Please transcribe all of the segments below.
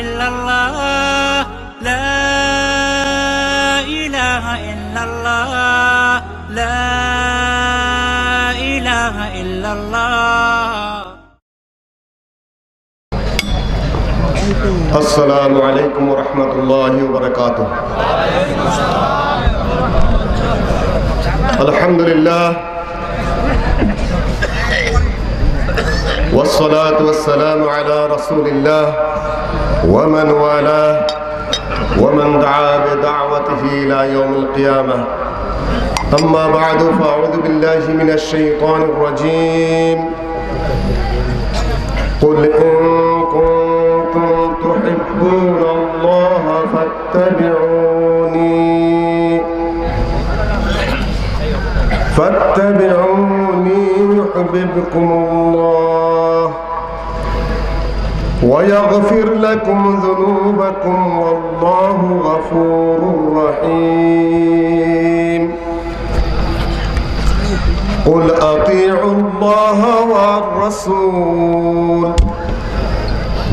ইল্লাল্লাহ লা ইলাহা ইল্লাল্লাহ লা ইলাহা ইল্লাল্লাহ। আসসালামু আলাইকুম ওয়া রাহমাতুল্লাহি ওয়া বারাকাতুহু। আলহামদুলিল্লাহ والصلاة والسلام على رسول الله ومن والاه ومن دعا بدعوته إلى يوم القيامة. أما بعد فأعوذ بالله من الشيطان الرجيم. قل إن كنتم تحبون الله فاتبعوني يحببكم الله ويغفر لكم ذنوبكم والله غفور رحيم. قل أطيعوا الله والرسول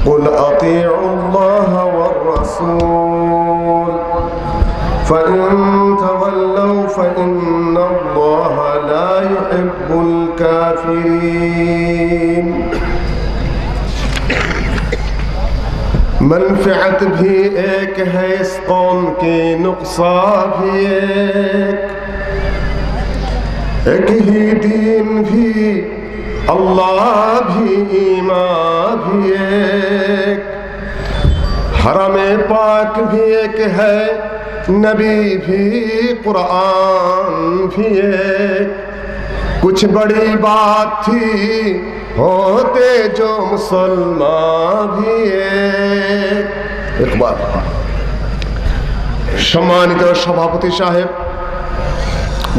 قل أطيعوا الله والرسول فإن تولوا فإن الله لا يحب الكافرين. منفعت بھی ایک ہے اس قوم کی نقصان بھی ایک ہی دین بھی اللہ بھی ایمان بھی ایک حرم پاک بھی ایک ہے नबी भी कुरान भी एक कुछ बड़ी बात थी होते जो मुसलमान भी एक बार সম্মানিত সভাপতি সাহেব,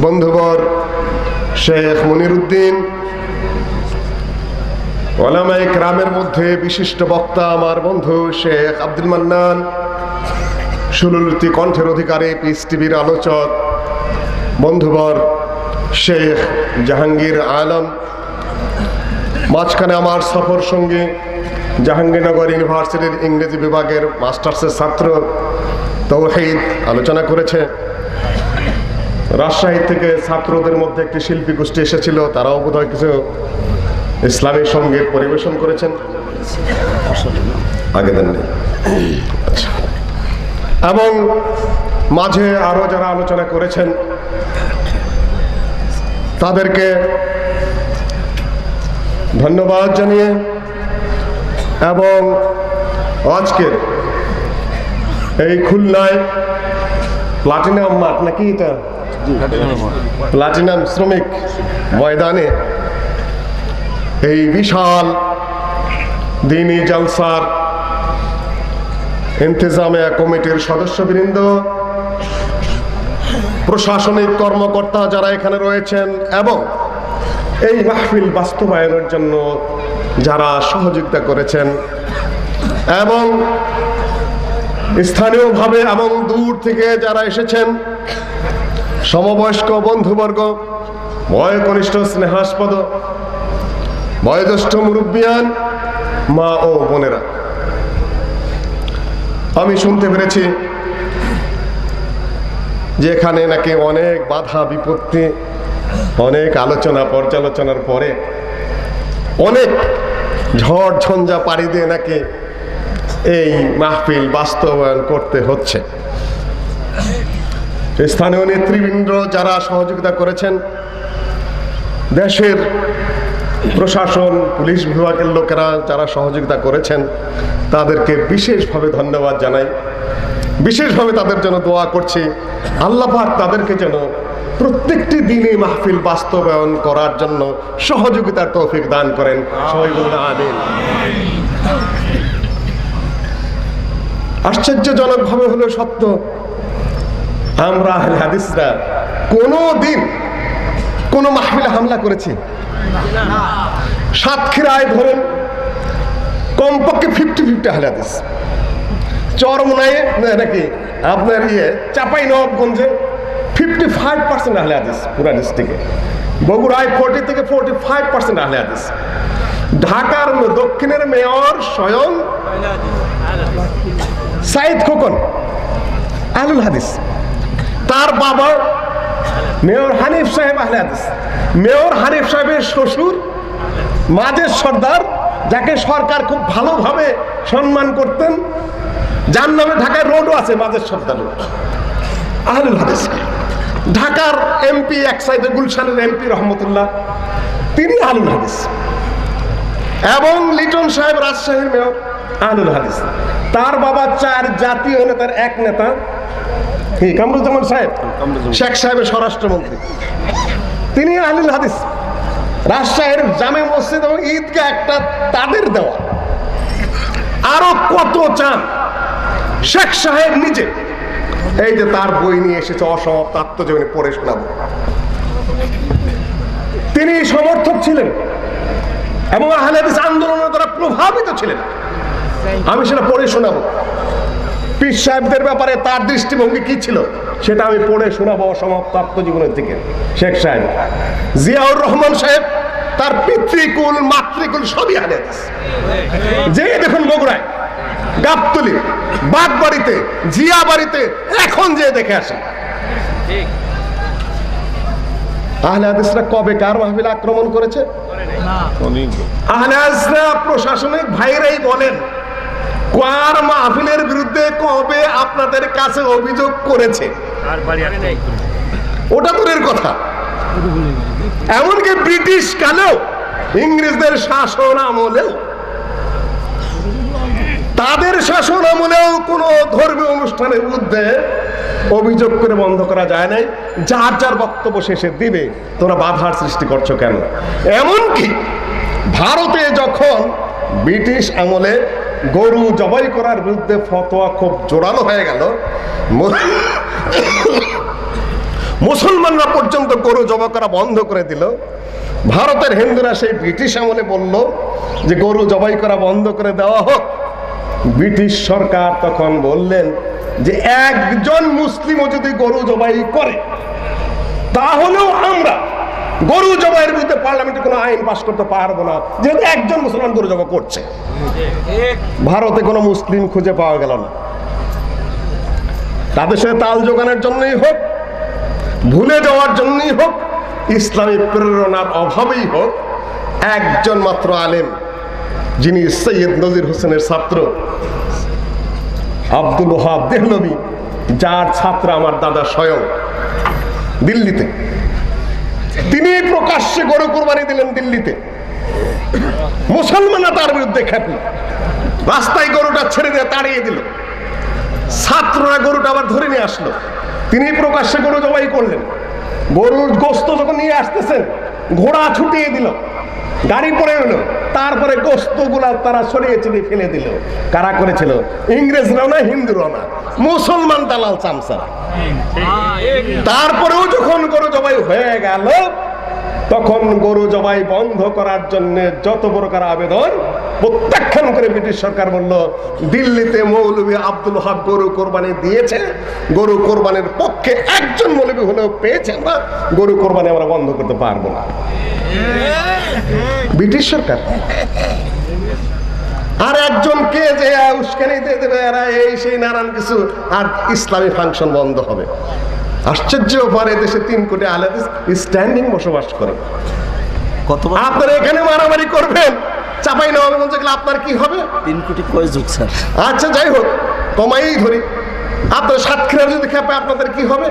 বন্ধুবর শেখ মনিরউদ্দিন, ওলামায়ে কেরামের মধ্যে বিশিষ্ট বক্তা আমার বন্ধু শেখ আব্দুল মান্নান, সুললিত কণ্ঠের অধিকারী পিস টিভির আলোচক বন্ধুবর শেখ জাহাঙ্গীর আলম, মাঝখানে আমার সফর সঙ্গী জাহাঙ্গীরনগর ইউনিভার্সিটির ইংরেজি বিভাগের মাস্টার্সের ছাত্র তৌহিদ আলোচনা করেছে। রাজশাহী থেকে ছাত্রদের মধ্যে একটি শিল্পী গোষ্ঠী এসেছিল, তারাও বোধহয় কিছু ইসলামী সঙ্গীত পরিবেশন করেছেন। আগে দেন নেই। আচ্ছা, এবং মাঝে আরো যারা আলোচনা করেছেন তাদেরকে ধন্যবাদ জানিয়ে এবং আজকের এই খুলনায় প্লাটিনাম মাঠ নাকি এটা প্লাটিনাম শ্রমিক ময়দানে এই বিশাল দ্বীনি জলসার ইন্তেজামিয়া কমিটির সদস্যবৃন্দ, প্রশাসনিক কর্মকর্তা যারা এখানে রয়েছেন এবং এই মাহফিল বাস্তবায়নের জন্য যারা সহযোগিতা করেছেন এবং স্থানীয়ভাবে এবং দূর থেকে যারা এসেছেন, সমবয়স্ক বন্ধুবর্গ, বয়োকনিষ্ঠ স্নেহাস্পদ বয়োজ্যেষ্ঠ মুরব্বিয়ান, মা ও বোনেরা, আমি শুনতে পেরেছি যে এখানে নাকি অনেক বাধা বিপত্তি, অনেক আলোচনা পর্যালোচনার পরে অনেক ঝড় ঝঞ্ঝা পাড়ি দিয়ে নাকি এই মাহফিল বাস্তবায়ন করতে হচ্ছে। স্থানীয় নেতৃবৃন্দ যারা সহযোগিতা করেছেন, দেশের প্রশাসন, পুলিশ বিভাগের লোকেরা যারা সহযোগিতা করেছেন, তাদেরকে বিশেষভাবে ধন্যবাদ জানাই। বিশেষভাবে তাদের জন্য দোয়া করছি, আল্লাহ পাক তাদেরকে যেন প্রত্যেকটি দিনে মাহফিল বাস্তবায়ন করার জন্য সহযোগিতার তৌফিক দান করেন। সবাই বলুন আমিন। আশ্চর্যজনকভাবে হলো সত্য, আমরা আহলে হাদিসরা কোনো দিন কোনো মাহফিলে হামলা করেছি? সাতক্ষীরায় ধরেন কমপক্ষে 50-50 আহলে হাদিস, চরমোনাইয়ে নাকি আপনার চাঁপাইনবাবগঞ্জে 55% আহলে হাদিস পুরা ডিস্ট্রিক্টে, বগুড়ায় 40 থেকে 45% আহলে হাদিস, ঢাকার দক্ষিণের মেয়র স্বয়ং সাইদ খোকন, আহলুল হাদিস। তার বাবা মেয়র হানিফ সাহেব আহলে হাদিস। মেয়র হানিফ সাহেবের শ্বশুর মাজেদ সর্দার, যাকে সরকার খুব ভালোভাবে সম্মান করতেন, যার নামে ঢাকায় রোডও আছে মাজেদ সর্দার, আহলুল হাদিস। ঢাকার এমপি এক সাইডে গুলশানের এমপি রহমতুল্লাহ, তিনি আহলুল হাদিস। এবং লিটন সাহেব রাজশাহীর মেয়র, আহলুল হাদিস। তার বাবা 4 জাতীয় নেতার এক নেতা কামরুজ্জামান সাহেব, শেখ সাহেবের স্বরাষ্ট্রমন্ত্রী, তিনি আহলুল হাদিস। রাজশাহীর জামে মসজিদ এবং ঈদগাহ একটা তাদের দেওয়া। আরো কত চান শেখ সাহেব নিজে। এই যে তার বই নিয়ে এসেছে অসমাপ্ত আত্মজীবনী, পড়ে শোনাবো। তিনি সমর্থক ছিলেন এবং আহলে হাদিস আন্দোলনের দ্বারা প্রভাবিত ছিলেন। আমি সেটা পড়ে শোনাবো। পীর সাহেবদের ব্যাপারে তার দৃষ্টিভঙ্গি কি ছিল সেটা আমি পড়ে শোনাবো অসমাপ্ত আত্মজীবনের থেকে। শেখ সাহেব, জিয়াউর রহমান সাহেব, তার পিতৃকুল মাতৃকুল সবই আহলে হাদিস। যে দেখুন বগুড়ায় গাবতলী, বাগবাড়িতে, জিয়া বাড়িতে এখন যে দেখে আসেন আহলে হাদিসরা কবে কার মাহফিল আক্রমণ করেছে? আহলে হাদিসরা প্রশাসনিক ভাইরাই বলেন কার মাহফিলের বিরুদ্ধে কবে আপনাদের কাছে অভিযোগ করেছে। ওটা দূরের কথা, এমনকি ব্রিটিশ কালেও, ইংরেজদের শাসন আমলেও, তাদের শাসন আমলেও কোন ধর্মীয় অনুষ্ঠানের বিরুদ্ধে অভিযোগ করে বন্ধ করা যায় নাই। যার যার বক্তব্য শেষে দিবে, তোমরা বাধার সৃষ্টি করছো কেন? এমনকি ভারতে যখন ব্রিটিশ আমলে গরু জবাই করার বিরুদ্ধে ফতোয়া খুব জোরালো হয়ে গেল, মুসলমানরা পর্যন্ত গরু জবাই করা বন্ধ করে দিল। ভারতের হিন্দুরা সেই ব্রিটিশ আমলে বলল যে গরু জবাই করা বন্ধ করে দেওয়া হোক। ব্রিটিশ সরকার তখন বললেন যে একজন মুসলিমও যদি গরু জবাই করে তাহলেও আমরা গরু জবাইয়ের বিরুদ্ধে পার্লামেন্টে কোনো আইন পাস করতে পারবো না, যেহেতু একজন মুসলমান গরু জবাই করছে। ভারতে কোনো মুসলিম খুঁজে পাওয়া গেল না। তাদের সাথে তাল জোগানোর জন্যই হোক, ভুলে যাওয়ার জন্যই হোক, ইসলামী প্রেরণার অভাবেই হোক, একজন মাত্র আলেম, যিনি সৈয়দ নজির হোসেনের ছাত্র আব্দুল ওহাব দেহলভী, যার ছাত্র আমার দাদা স্বয়ং দিল্লিতে, তিনি প্রকাশ্যে গরু কোরবানি দিলেন দিল্লিতে। মুসলমানরা তার বিরুদ্ধে খেপল, রাস্তায় গরুটা ছেড়ে দিয়ে তাড়িয়ে দিল। ছাত্ররা গরুটা আবার ধরে নিয়ে আসলো, তিনি প্রকাশ্যে গরু জবাই করলেন। গরুর গোস্ত যখন নিয়ে আসতেছেন, ঘোড়া ছুটিয়ে দিল, গাড়ি পড়ে এলো, তারপরে গোস্তগুলা তারা সরিয়ে চিনিয়ে ফেলে দিল। কারা করেছিল? ইংরেজরাও না, হিন্দুরাও না, মুসলমান দালাল চামচা। তারপরেও যখন গরু জবাই হয়ে গেল, তখন গরু জবাই বন্ধ করার জন্য যত প্রকার আবেদন প্রত্যাখ্যান করে ব্রিটিশ সরকার বলল, দিল্লিতে মৌলভী আব্দুল ওহাব গরু কোরবানি দিয়েছে, গরু কোরবানির পক্ষে একজন মৌলভী হলেও পেয়েছে, আমরা গরু কোরবানি আমরা বন্ধ করতে পারবো না। ব্রিটিশ সরকার আর একজনকে যে উস্কানি দিয়ে দেবে, এরা এই সেই নানান কিছু, আর ইসলামী ফাংশন বন্ধ হবে। আশ্চর্য ব্যাপার, দেশে 3 কোটি আহলে হাদিস স্ট্যান্ডিং বসবাস করে। আপনারা এখানে মারামারি করবেন, চাঁপাইনবাবগঞ্জে গেলে আপনার কি হবে? 3 কোটি কয় যুগ স্যার। আচ্ছা যাই হোক, কমাই ধরি, আপনার সাতক্ষীরায় যদি খেপে আপনাদের কি হবে?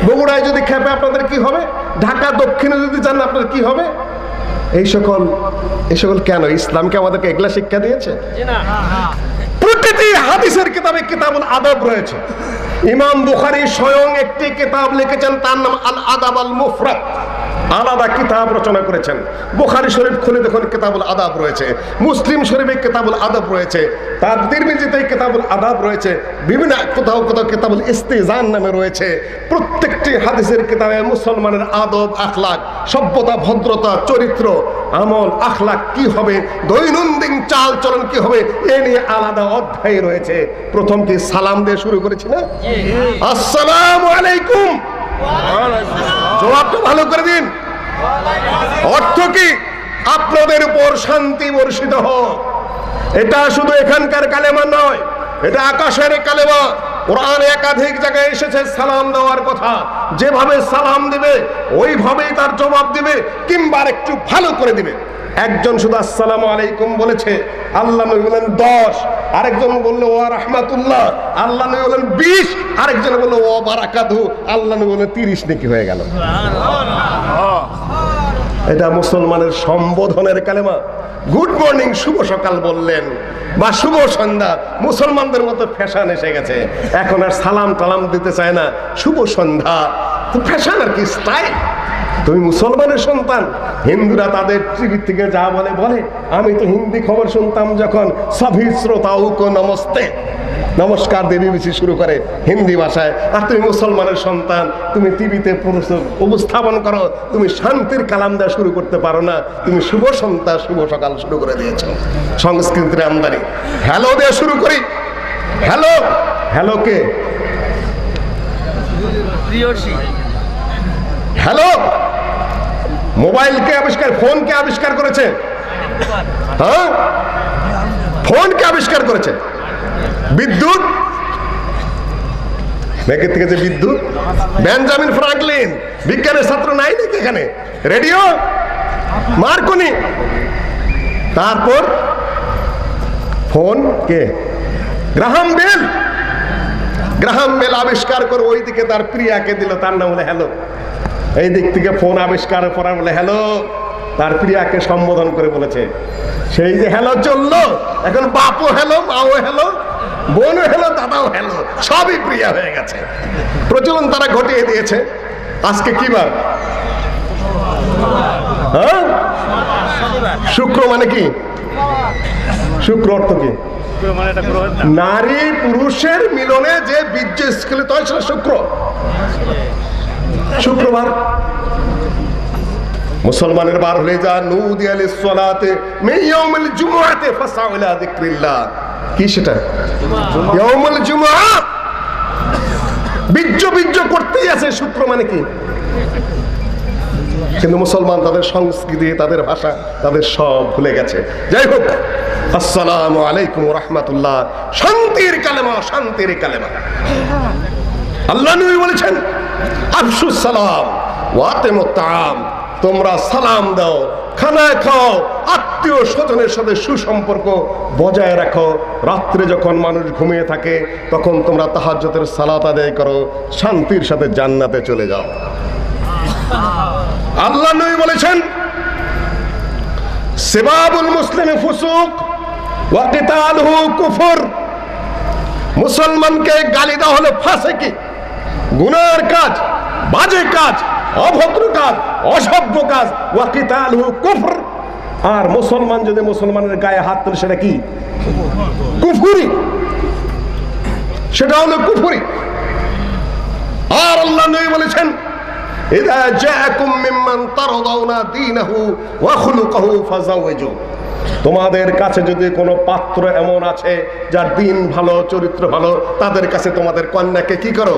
বগুড়ায় যদি খেপে আপনাদের কি হবে? ঢাকা দক্ষিণে যদি যান আপনার কি হবে? এই সকল কেন? ইসলামকে আমাদেরকে এগুলা শিক্ষা দিয়েছে? প্রতিটি হাদিসের কিতাবে কিতাবুল আদব রয়েছে। ইমাম বুখারী স্বয়ং একটি কিতাব লিখেছেন, তার নাম আল আদাব আল মুফরাদ, আলাদা কিতাব রচনা করেছেন। বুখারী শরীফ খুলে দেখুন কিতাবুল আদাব রয়েছে, মুসলিম শরীফে কিতাবুল আদব রয়েছে, তার তিরমিজিতে কিতাবুল আদাব রয়েছে, বিভিন্ন কোথাও কোথাও কিতাবুল ইস্তিজান নামে রয়েছে। প্রত্যেকটি হাদিসের কিতাবে মুসলমানের আদব, আখলাক, সভ্যতা, ভদ্রতা, চরিত্র, আমল, আখলাক কি হবে, দৈনন্দিন চাল চলন কি হবে, এ নিয়ে আলাদা অধ্যায় রয়েছে। প্রথম কি সালাম দিয়ে শুরু করেছি না? আসসালামু আলাইকুম, জবাবটা ভালো করে দিন। অর্থ কি? আপনাদের উপর শান্তি বর্ষিত হোক। এটা শুধু এখানকার কালেমা নয়, এটা আকাশের কালেমা। কোরআনে একাধিক জায়গায় এসেছে সালাম দেওয়ার কথা। যেভাবে সালাম দিবে ওইভাবেই তার জবাব দিবে, কিংবা একটু ভালো করে দিবে। একজন শুধু আসসালামু আলাইকুম বলেছে, আল্লাহ নবী বলেন 10, আরেকজন বললো ওয়া রাহমাতুল্লাহ, আল্লাহ নবী বলেন 20, আরেকজন বললো ওয়া বারাকাতুহু, আল্লাহ নবী বলেন 30 নেকি হয়ে গেল। এটা মুসলমানের সম্বোধনের কালেমা। গুড মর্নিং, শুভ সকাল বললেন, বা শুভ সন্ধ্যা। মুসলমানদের মতো ফ্যাশন এসে গেছে, এখন আর সালাম টালাম দিতে চায় না, শুভ সন্ধ্যা। ফ্যাশন আর কি, স্টাইল। তুমি মুসলমানের সন্তান। হিন্দুরা তাদের টিভি থেকে যা বলে বলে। আমি তো হিন্দি খবর শুনতাম যখন, সভি শ্রোতাও কো নমস্তে, নমস্কার দিয়ে বিবিসি শুরু করে হিন্দি ভাষায়। আর তুমি মুসলমানের সন্তান, তুমি টিভিতে উপস্থাপন করো, তুমি শান্তির কালাম দেওয়া শুরু করতে পারো না, তুমি শুভ সন্ধ্যা শুভ সকাল শুরু করে দিয়েছ। সংস্কৃতির আমদানি। হ্যালো দিয়ে শুরু করি। হ্যালো, হ্যালো কে? হ্যালো, মোবাইলকে আবিষ্কার, ফোনকে আবিষ্কার করেছে। হ্যাঁ, ফোনকে আবিষ্কার করেছে। বিদ্যুৎ, মেঘের থেকে যে বিদ্যুৎ, বেঞ্জামিন ফ্রাঙ্কলিন, বিজ্ঞানের ছাত্র নাই নাকি এখানে? Radio, Marconi. তারপর ফোন কে? Graham Bell. গ্রাহাম বেল আবিষ্কার করে ওই দিকে তার প্রিয়াকে দিল, তার নাম হলো হ্যালো। এই দিক থেকে ফোন আবিষ্কার করা বলে হ্যালো, তার প্রিয়াকে সম্বোধন করে বলেছে। সেই যে হ্যালো চললো, এখন বাপও হ্যালো, মাও হ্যালো, বোনও হ্যালো, দাদাও হ্যালো, সবই প্রিয়া হয়ে গেছে। প্রচলন তারা ঘটিয়ে দিয়েছে। আজকে কি বার? হ্যাঁ, শুক্র মানে কি? শুক্র অর্থ কি? নারী পুরুষের মিলনে যে বীর্য স্খলিত হয় সেটা শুক্র। শুক্রবার মুসলমানের বার হলে যা নুদিয়া লিসসালাতে মিন ইয়াউমিল জুমআতি ফাসআউ ইলা যিকরিল্লাহ। কি সেটা? ইয়াউমুল জুমআ। বীর্য বীর্য করতেই আছে। শুক্র মানে কি? কিন্তু মুসলমান তাদের সংস্কৃতি, তাদের ভাষা, তাদের সব ভুলে গেছে। যাই হোক, আসসালামু আলাইকুম ওয়া রাহমাতুল্লাহ, শান্তির কালেমা, শান্তির কালেমা। আল্লাহ নবী বলেছেন আফশুস সালাম ওয়া আতিমুত তাআম, তোমরা সালাম দাও, খানা খাও, আত্মীয় স্বজনের সাথে সুসম্পর্ক বজায় রাখো। রাত্রে যখন মানুষ ঘুমিয়ে থাকে তখন তোমরা তাহাজ্জুদের সালাত আদায় করো, শান্তির সাথে জান্নাতে চলে যাও। আল্লাহ নবী বলেছেন সিবাবুল মুসলিমি ফুসুক ওয়া কিতালুহু কুফর, মুসলমানকে গালি দেওয়া হলো ফাসিকি, গুনার কাজ, বাজে কাজ, অভদ্র কাজ, অসভ্য কাজ। ওয়া কিতালুহু কুফর, আর মুসলমান যদি মুসলমানের গায়ে হাত তোলে সেটা কি? কুফরি, সেটা হলো কুফরি। আর আল্লাহ নবী বলেছেন ইযা জাআকুম মিম্মান তারদাউনা দীনাহু ওয়া খুলুকাহু ফাযাওয়াজু, তোমাদের কাছে যদি কোনো পাত্র এমন আছে যার দিন ভালো, চরিত্র ভালো, তাদের কাছে তোমাদের কন্যাকে কি করো?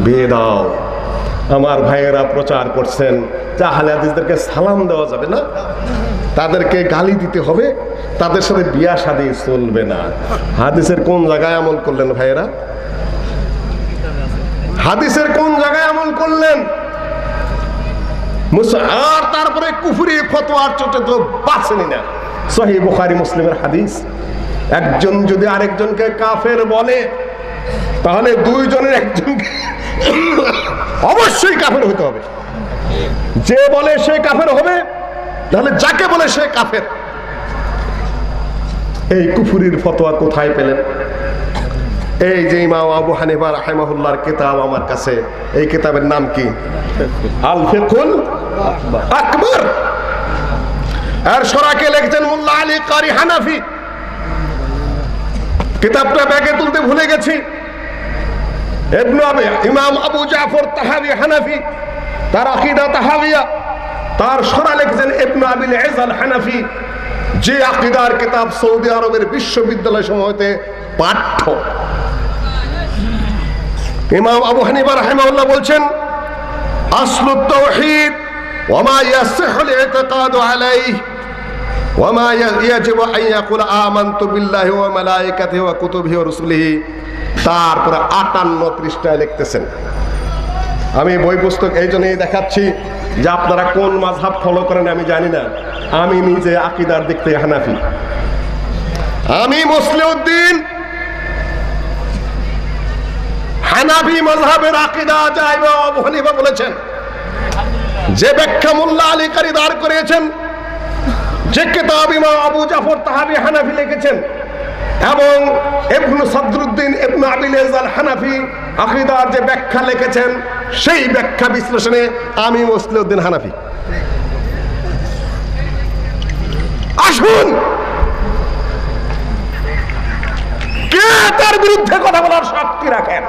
বিয়ে দাও। আমার ভাইয়েরা প্রচার করছেন যে আহলে হাদিসদেরকে সালাম দেওয়া যাবে না, তাদেরকে গালি দিতে হবে, তাদের সাথে বিয়া শাদী চলবে না। হাদিসের কোন জায়গায় আমল করলেন ভাইয়েরা? হাদিসের কোন জায়গায় আমল করলেন? আর তারপরে কুফরি ফতোয়ার চোটে তো বাঁচেনি না। সহিহ বুখারী মুসলিমের হাদিস, একজন যদি আরেকজনকে কাফের বলে তাহলে দুইজনের একজনকে অবশ্যই কাফের হতে হবে। যে বলে সে কাফের হবে, তাহলে যাকে বলে সে কাফের। এই কুফরির ফতোয়া কোথায় পেলেন? এই যে ইমাম আবু হানিফা রাহিমাহুল্লাহর কিতাব আমার কাছে, এই কিতাবের নাম কি? আল ফিকহুল আকবার। আর শরাকে লিখছেন মোল্লা আলী কারি হানাফি। কিতাবটা ব্যাগে তুলতে ভুলে গেছি। ইমাম আবু জাফর তাহাবি হানাফি, তার আকীদা তাহাবিয়া, তার শরা লিখছেন ইবনে আবিল ইজ আল হানাফি, যে আকীদার কিতাব সৌদি আরবের বিশ্ববিদ্যালয় সমূহতে পাঠ্য। ইমাম আবু হানিফা রাহিমাহুল্লাহ বলছেন আসলুত তাওহীদ ওমা ইয়াসিহুল ইতিকাদু আলাইহি ওমা ইয়াজিবু আন ইয়াকুলা আমানতু বিল্লাহি ওয়া মালাইকাতিহি ওয়া কুতুবিহি ওয়া রুসুলিহি। তারপরে 58 পৃষ্ঠায় লিখতেছেন, আমি বই পুস্তক এই জন্যই দেখাচ্ছি যে আপনারা কোন মাযহাব ফলো করেন আমি জানি না। আমি নিজে আকীদার দিক থেকে হানাফি। আমি মুসলিউদ্দিন হানাফি মাযহাবের আকীদা যা ইমাম আবু হানিফা বলেছেন, যে ব্যাখ্যা মোল্লা আলী কারি দাঁড় করিয়েছেন, যে কিতাব ইমাম আবু জাফর তাহাবি হানাফি লিখেছেন, এবং ইবনে সাদরুদ্দিন ইবনে আবিল ইজ আল হানাফি আকীদার যে ব্যাখ্যা লিখেছেন, সেই ব্যাখ্যা বিশ্লেষণে আমি মুসলিউদ্দিন হানাফি। আসুন, কে তার বিরুদ্ধে কথা বলার শক্তি রাখেন?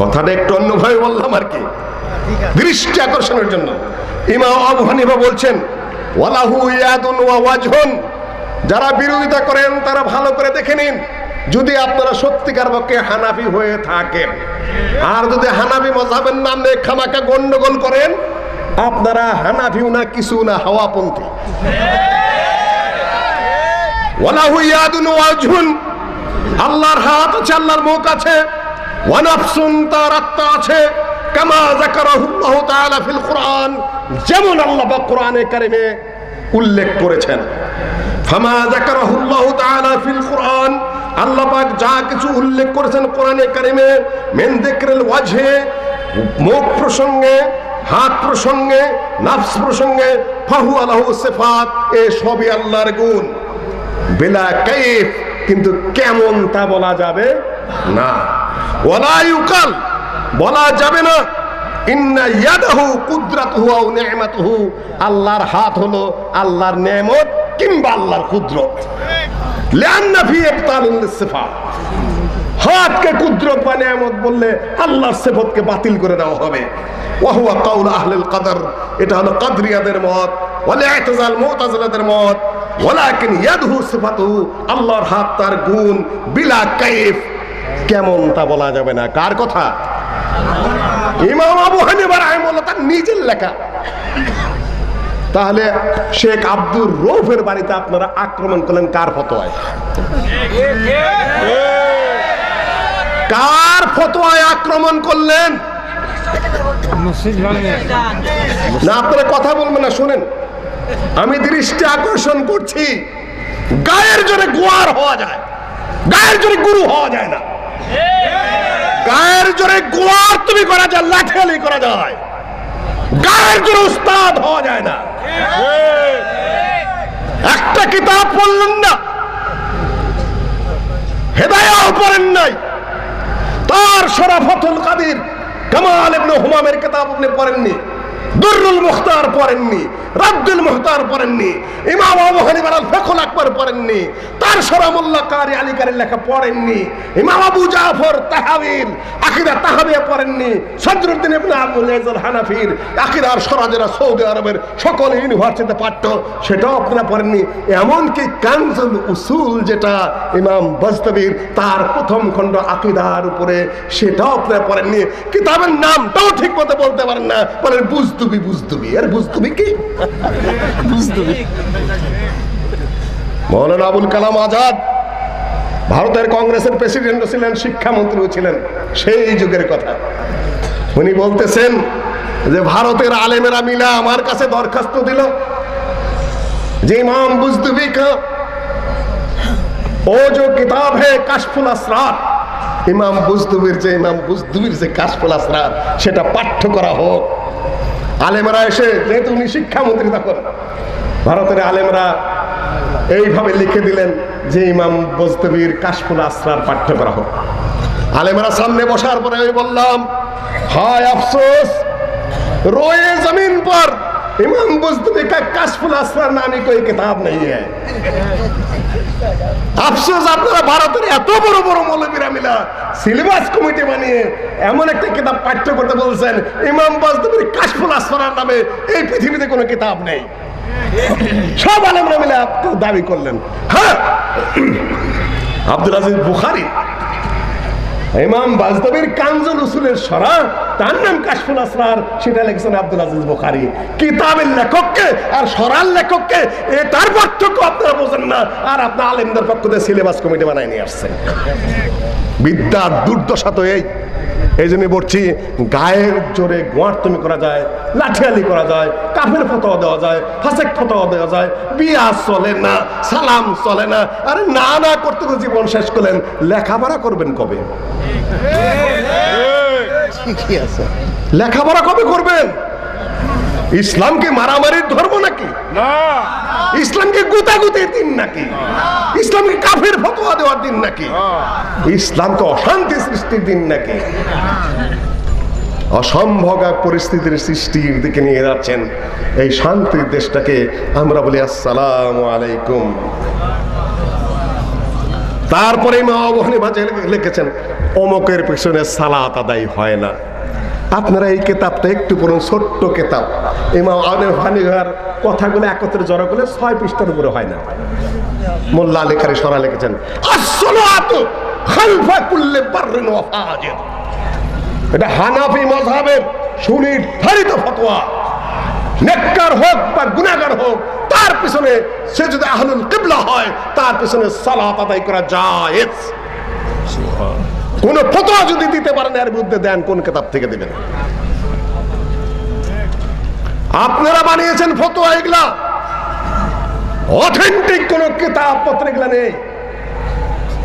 কথাটা একটু অন্যভাবে বললাম আর কি, দৃষ্টি আকর্ষণের জন্য। ইমাম আবু হানিফা বলছেন ওয়ালাহু ইয়াদুন ওয়া ওয়াজহুন, যারা বিরোধিতা করেন তারা ভালো করে দেখে নিন যদি আপনারা সত্যিকার পক্ষে হানাফি হয়ে থাকেন। আর যদি হানাফি মাযহাবের নাম নিয়ে খামাকা গন্ডগোল করেন, আপনারা হানাফিও না কিছু না, হাওয়াপন্থী। ওয়ালাহু ইয়াদুন ওয়া ওয়াজহুন, আল্লাহর হাত আছে, আল্লাহর মুখ আছে, ওয়া নাফসুন, তার আত্মা আছে, কামা যাকারাহুল্লাহু তাআলা ফিল কুরআন, যেমন আল্লাহ পাক কোরআনে কারিমে উল্লেখ করেছেন। ফামা যাকারাহুল্লাহু তাআলা ফিল কুরআন, আল্লাহ পাক যা কিছু উল্লেখ করেছেন কোরআনে কারিমে, মিন যিকরিল ওয়াজহে, মুখ প্রসঙ্গে, হাত প্রসঙ্গে, নাফস প্রসঙ্গে, ফাহুয়া লাহু সিফাত, এ সবই আল্লাহর গুণ। বিলা কাইফ, কিন্তু কেমন তা বলা যাবে না। ওয়ালা ইউকাল, বলা যাবে না ইন্না ইয়াদাহু কুদরাতুহু আও নি'মাতুহু, আল্লাহর হাত হলো আল্লাহর নেয়ামত কিংবা আল্লাহর কুদরত। লিআন্না ফি ইবতালিল সিফাত, হাতকে কুদরত বা নেয়ামত বললে আল্লাহর সিফাতকে বাতিল করে দেওয়া হবে। ওয়া হুয়া কাউল আহলিল কদর, এটা হলো কদরিয়াদের মত, ওয়াল ইতিজাল মুতাজিলাদের মত। ওয়ালাকিন ইয়াদহু সিফাতুহু, আল্লাহর হাত তার গুণ, বিলা কাইফ, কেমন তা বলা যাবে না। কার কথা? ইমাম আবু হানিফা রাহিমাহুল্লাহ তার নিজের লেখা। তাহলে শেখ আব্দুর রউফের বাড়িতে আপনারা আক্রমণ করলেন কার ফতোয়ায়? কার ফতোয়ায় আক্রমণ করলেন? না, আপনারা কথা বলবেন না, শুনেন। আমি দৃষ্টি আকর্ষণ করছি, গায়ের জোরে গোয়ার হওয়া যায়, গায়ের জোরে গুরু হওয়া যায় না। গায়ের জোরে গোয়ার তুমি করা যায়, লাঠিয়ালি করা যায়, গায়ের জোরে উস্তাদ হওয়া যায় না। একটা কিতাব পড়লেন না, হেদায়াও পড়েন নাই, তার শরাফতুল কাদির কামাল ইবনে হুমামের কিতাব আপনি পড়েননি, দুররুল মুখতার পড়েননি, রাদ্দুল মুখতার পড়েননি, ইমাম আবু হানিফার আল ফাকুল আকবার পড়েননি, তার শরামুল্লাহ কারি আলী কারির লেখা পড়েননি, ইমাম আবু জাফর তাহাবির আকীদা তাহাবিয়া পড়েননি, সাদরুদ্দিন ইবনে আবুল ইজ আল হানাফির আকীদার সরাজেরা সৌদি আরবের সকল ইউনিভার্সিটিতে পাঠ্য, সেটাও আপনারা পড়েননি। এমনকি কানজুল উসুল, যেটা ইমাম বাজতাবির তার প্রথম খণ্ড আকীদার উপরে, সেটাও আপনারা পড়েননি। কিতাবের নামটাও ঠিক মতো বলতে পারেন না, বলেন বুজদুবি। বুজদুবি আর বুজদুবি কি? মৌলানা আবুল কালাম আজাদ ভারতের কংগ্রেসের প্রেসিডেন্ট ছিলেন, শিক্ষামন্ত্রীও ছিলেন, সেই যুগের কথা। উনি বলতেছেন যে ভারতের আলেমেরা মিলা আমার কাছে দরখাস্ত দিল যে ইমাম বুজদুবি কা ও जो किताब है কাশফুল আসরার, ইমাম বুজদুবির যে কাশফুল আসরার, সেটা পাঠ্য করা হোক। আলেমরা এসে, যেহেতু উনি শিক্ষামন্ত্রী তখন, ভারতের আলেমরা এইভাবে লিখে দিলেন যে ইমাম বুজদুবির কাশফুল আসরার পাঠ্য করা হোক। আলেমরা সামনে বসার পরে আমি বললাম, হায় আফসোস, रोए जमीन पर इमाम बुज़्दबी का काशफुल असरार नामी कोई किताब नहीं है। আফসোস, আপনারা ভারতের এত বড় বড় মৌলবীরা মিলা সিলেবাস কমিটি বানিয়ে এমন একটা কিতাব পাঠ্য করতে বলছেন, ইমাম বুজদুবির কাশফুল আসরার নামে এই পৃথিবীতে কোনো কিতাব নেই। সব আলেমরা মিলে দাবি করলেন। হ্যাঁ, আব্দুল আজিজ বুখারী ইমাম বাজদাবির কানজুল উসুলের সরা, তার নাম কাশফুল আসরার, সেটা লিখেছেন আব্দুল আজিজ বুখারী। কিতাবের লেখককে আর সরার লেখককে তার পার্থক্য আপনারা বোঝেন না, আর আপনার আলেমদের পক্ষ থেকে সিলেবাস কমিটি বানায় নিয়ে আসছেন। বিদ্যার দুর্দশা তো এই জন্য বলছি, গায়ের জোরে গোয়ার্তমি করা যায়, লাঠিয়ালি করা যায়, কাফের ফতোয়া দেওয়া যায়, ফাসেক ফতোয়া দেওয়া যায়, বিয়া চলে না, সালাম চলে না। আরে না না করতে তো জীবন শেষ করলেন, লেখাপড়া করবেন কবে? ঠিকই আছে, লেখাপড়া কবে করবেন? ইসলাম কি মারামারির ধর্ম নাকি? না। ইসলাম কি গুতাগুতির দিন নাকি? ইসলাম কি কাফের ফতোয়া দেওয়ার দিন নাকি? ইসলাম তো অশান্তি সৃষ্টির দিন নাকি? অসম্ভব এক পরিস্থিতির সৃষ্টির দিকে নিয়ে যাচ্ছেন এই শান্তির দেশটাকে। আমরা বলি আসসালামু আলাইকুম। তারপরে ইমাম আবু হানিফা লিখেছেন, অমুকের পেছনে সালাত আদায় হয় না। আপনারা এই কিতাবটা একটু পড়ুন, ছোট্ট কিতাব। ইমাম আবু হানিফার কথাগুলো একত্রে জড়ো করলে 6 পৃষ্ঠার উপরে হয় না। মোল্লা আলী কারি সরা লিখেছেন, আসসালাতু খালফা কুল্লি বাররিন ওয়া ফাজির। এটা হানাফি মাযহাবের সুনির্ধারিত ফতোয়া। নেককার হোক বা গুনাহগার হোক, তার পিছনে সে যদি আহলুল কিবলা হয়, তার পিছনে সালাত আদায় করা জায়েজ। কোন ফতোয়া যদি দিতে পারেন, এর বিরুদ্ধে দেন, কোন কিতাব থেকে দিবেন? আপনারা বানিয়েছেন ফতোয়া, এগুলা অথেন্টিক কোন কিতাব পত্র এগুলা নেই,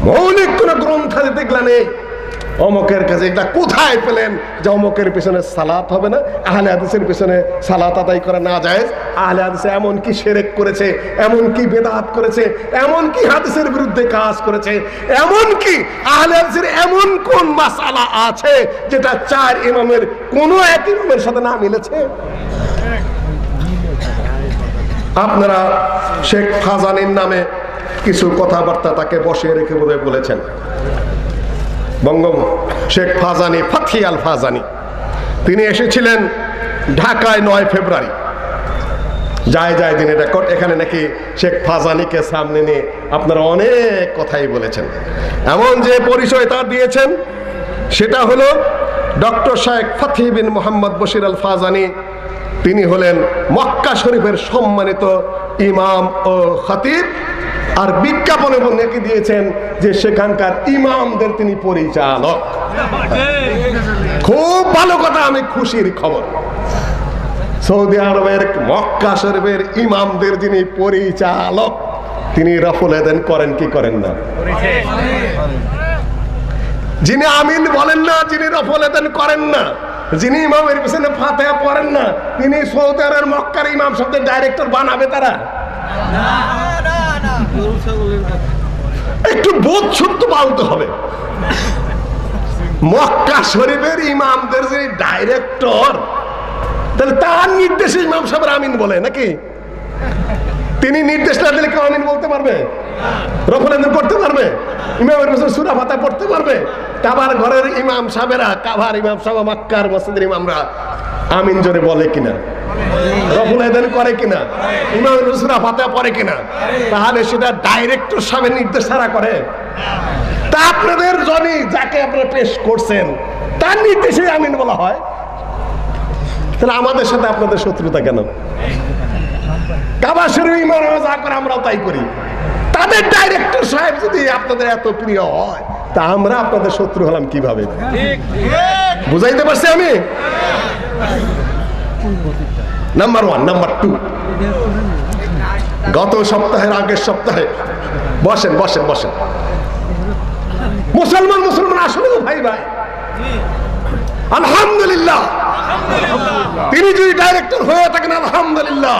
মৌলিক কোন গ্রন্থাদিতে এগুলা নেই। অমকের কাছে এটা কোথায় পেলেন যে অমকের পিছনে সালাত হবে না, আহলে হাদিসের পিছনে সালাত আদায় করা না জায়েজ? আহলে হাদিসে এমন কি শিরক করেছে, এমন কি বেদাত করেছে, এমন কি হাদিসের বিরুদ্ধে কাজ করেছে, এমন কি আহলে হাদিসের এমন কোন মাসালা আছে যেটা 4 ইমামের কোনো এক ইমামের সাথে না মিলেছে? আপনারা শেখ ফাজানির নামে কিছু কথাবার্তা তাকে বসিয়ে রেখে বোধহয় বলেছেন। বঙ্গবন্ধু শেখ ফাজানি, ফাথি আল ফাজানি, তিনি এসেছিলেন ঢাকায় 9 ফেব্রুয়ারি। যায় দিনের রেকর্ড, এখানে নাকি শেখ ফাজানিকে সামনে নিয়ে আপনারা অনেক কথাই বলেছেন। এমন যে পরিচয় তার দিয়েছেন, সেটা হলো ডক্টর শেখ ফাথি বিন মোহাম্মদ বশির আল ফাজানি। তিনি হলেন মক্কা শরীফের সম্মানিত ইমাম ও খতিব। আর বিজ্ঞাপনে নাকি দিয়েছেন যে সেখানকার ইমামদের তিনি পরিচালক। খুব ভালো কথা, আমি খুশির খবর। সৌদি আরবের মক্কা শরীফের ইমামদের যিনি পরিচালক, তিনি রফুল এদেন করেন কি করেন না? যিনি আমিন বলেন না, যিনি রফুল এদেন করেন না, যিনি ইমামের পিছনে ফাতিহা পড়েন না, তিনি সৌদি আরবের মক্কার ইমাম শব্দের ডাইরেক্টর বানাবে তারা? একটু বোধ শুদ্ধ পালতে হবে। মক্কা শরীফের ইমামদের যে ডাইরেক্টর, তাহলে তার নির্দেশে ইমাম সাহেব আমিন বলে নাকি? তিনি নির্দেশ না দিলে কেউ আমিন বলতে পারবে? রফুল এদেন করতে পারবে? ইমামের পিছনে সূরা ফাতিহা পড়তে পারবে? কাবার ঘরের ইমাম সাহেবেরা, কাবার ইমাম সাহেব, মক্কার মসজিদের ইমামরা আমিন জোরে বলে কিনা? রফুল এদেন করে কিনা? ইমামের সূরা ফাতিহা পড়ে কিনা? তাহলে সেটা ডাইরেক্টর সাহেবের নির্দেশ ছাড়া করে? তা আপনাদের জনি যাকে আপনারা পেশ করছেন, তার নির্দেশে আমিন বলা হয়, তাহলে আমাদের সাথে আপনাদের শত্রুতা কেন? কাবা শরীফ ইমামরা যা করে আমরাও তাই করি। তাদের ডাইরেক্টর সাহেব যদি আপনাদের এত প্রিয় হয়, তা আমরা আপনাদের শত্রু হলাম কিভাবে? বুঝাইতে পারছি আমি? নাম্বার 1। নাম্বার 2, গত সপ্তাহের আগের সপ্তাহে, বসেন মুসলমান আসলে ভাই আলহামদুলিল্লাহ, তিনি যদি ডাইরেক্টর হয়ে থাকেন আলহামদুলিল্লাহ।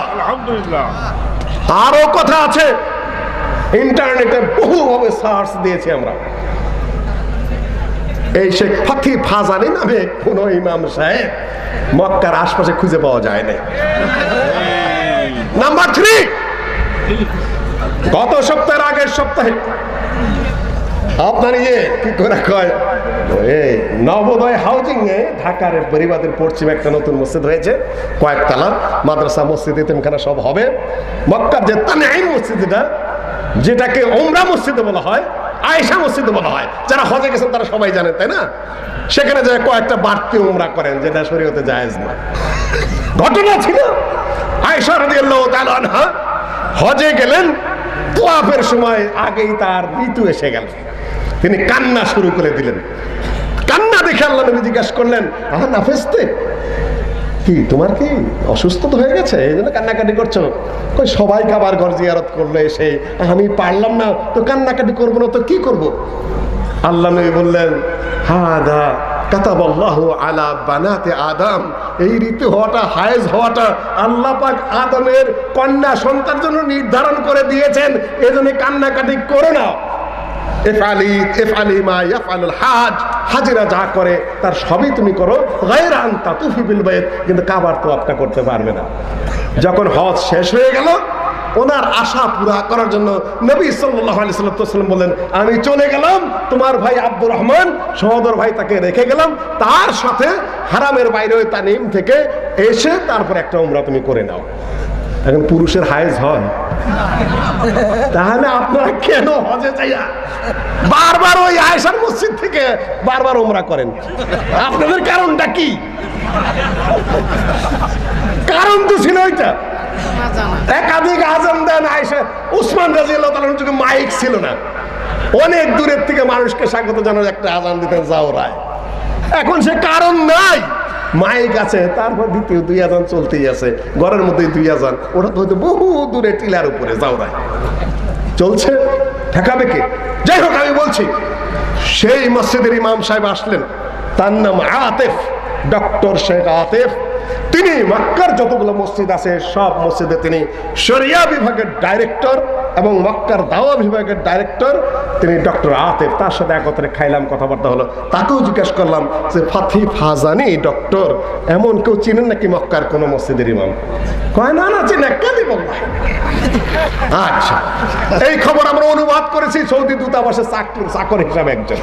আরো কথা আছে, ইন্টারনেটে বহুভাবে সার্চ দিয়েছি আমরা, এই শেখ ফাথি ফাজানি নামে কোন ইমাম সাহেব মক্কার আশপাশে খুঁজে পাওয়া যায় না। নাম্বার 3, গত সপ্তাহের আগের সপ্তাহে আপনার কি করে কয়, নবোদয় হাউজিং এ ঢাকার বেরিবাদের পশ্চিমে একটা নতুন মসজিদ হয়েছে, কয়েকতলা মাদ্রাসা, মসজিদ, এতিমখানা সব হবে। মক্কার যে তানঈম মসজিদটা, যেটাকে ওমরা মসজিদে বলা হয়, আয়েশা মসজিদে বলা হয়। যারা হজে গেছেন তারা সবাই জানেন, তাই না? সেখানে যে কয়েকটা বাড়তি উমরা করেন, যেটা শরীয়তে জায়েজ না। ঘটনা ছিল আয়েশা রাদিয়াল্লাহু তাআলা আনহা হজে গেলেন, তাওয়াফের সময় আগেই তার ঋতু এসে গেল। তিনি কান্না শুরু করে দিলেন। কান্না দেখে আল্লাহ নবী জিজ্ঞাসা করলেন, আহা নাফেস্তে, কি তোমার কি অসুস্থতা হয়ে গেছে, এই জন্য কান্নাকাটি করছো? কই সবাই কাবার ঘর জিয়ারত করলো, এসে আমি পারলাম না তো কান্নাকাটি করবো না তো কি করব? আল্লাহ নবী বললেন, হাদা কাতাবাল্লাহু আলা বানাতে আদম, এই ঋতু হওয়াটা, হায়েজ হওয়াটা আল্লাহ পাক আদমের কন্যা সন্তানের জন্য নির্ধারণ করে দিয়েছেন, এজন্য কান্নাকাটি করো না। ইফআলি মা ইয়াফআলুল হাজ, হাজিরা যা করে তার সবই তুমি করো, গায়রা আন তাতুফি বিল বাইত, কিন্তু কাবার তোয়াফটা করতে পারবে না। যখন হজ শেষ হয়ে গেল, ওনার আশা পুরা করার জন্য নবী সাল্লাল্লাহু আলাইহি ওয়াসাল্লাম বললেন, আমি চলে গেলাম, তোমার ভাই আব্দুর রহমান সহোদর ভাই তাকে রেখে গেলাম, তার সাথে হারামের বাইরে তানিম থেকে এসে তারপর একটা উমরা তুমি করে নাও। এখন পুরুষের হায়েজ হয়, তাহলে আপনারা কেন হজে যাইয়া বারবার ওই আয়েশার মসজিদ থেকে বারবার উমরা করেন? আপনাদের কারণটা কি? কারণ তো ছিল ওইটা, একাধিক আজান দেন আয়েশা। উসমান রাদিয়াল্লাহু তাআলার যুগে মাইক ছিল না, অনেক দূরের থেকে মানুষকে স্বাগত জানার একটা আজান দিতেন জাওরায়। এখন সে কারণ নাই, মাইক আছে, তারপর দ্বিতীয় দুই আজান চলতেই আছে, ঘরের মধ্যে দুই আজান, ওটা তো হয়তো বহু দূরে টিলার উপরে জাওরায় চলছে, ঠেকাবে কে? যাই হোক, আমি বলছি সেই মসজিদের ইমাম সাহেব আসলেন, তার নাম আতেফ, ডক্টর শেখ আতেফ। তিনি মক্কার যতগুলো মসজিদ আছে সব মসজিদে তিনি শরিয়া বিভাগের ডাইরেক্টর এবং মক্কার দাওয়া বিভাগের ডাইরেক্টর, তিনি ডক্টর আতেফ। তার সাথে একত্রে খাইলাম, কথাবার্তা হলো। তাকেও জিজ্ঞাসা করলাম যে ফাতি ফাজানি ডক্টর এমন কেউ চিনেন নাকি মক্কার কোন মসজিদের ইমাম? কয় না না, চিনে কেনি বললাম। আচ্ছা, এই খবর আমরা অনুবাদ করেছি সৌদি দূতাবাসে চাকর হিসাবে, একজন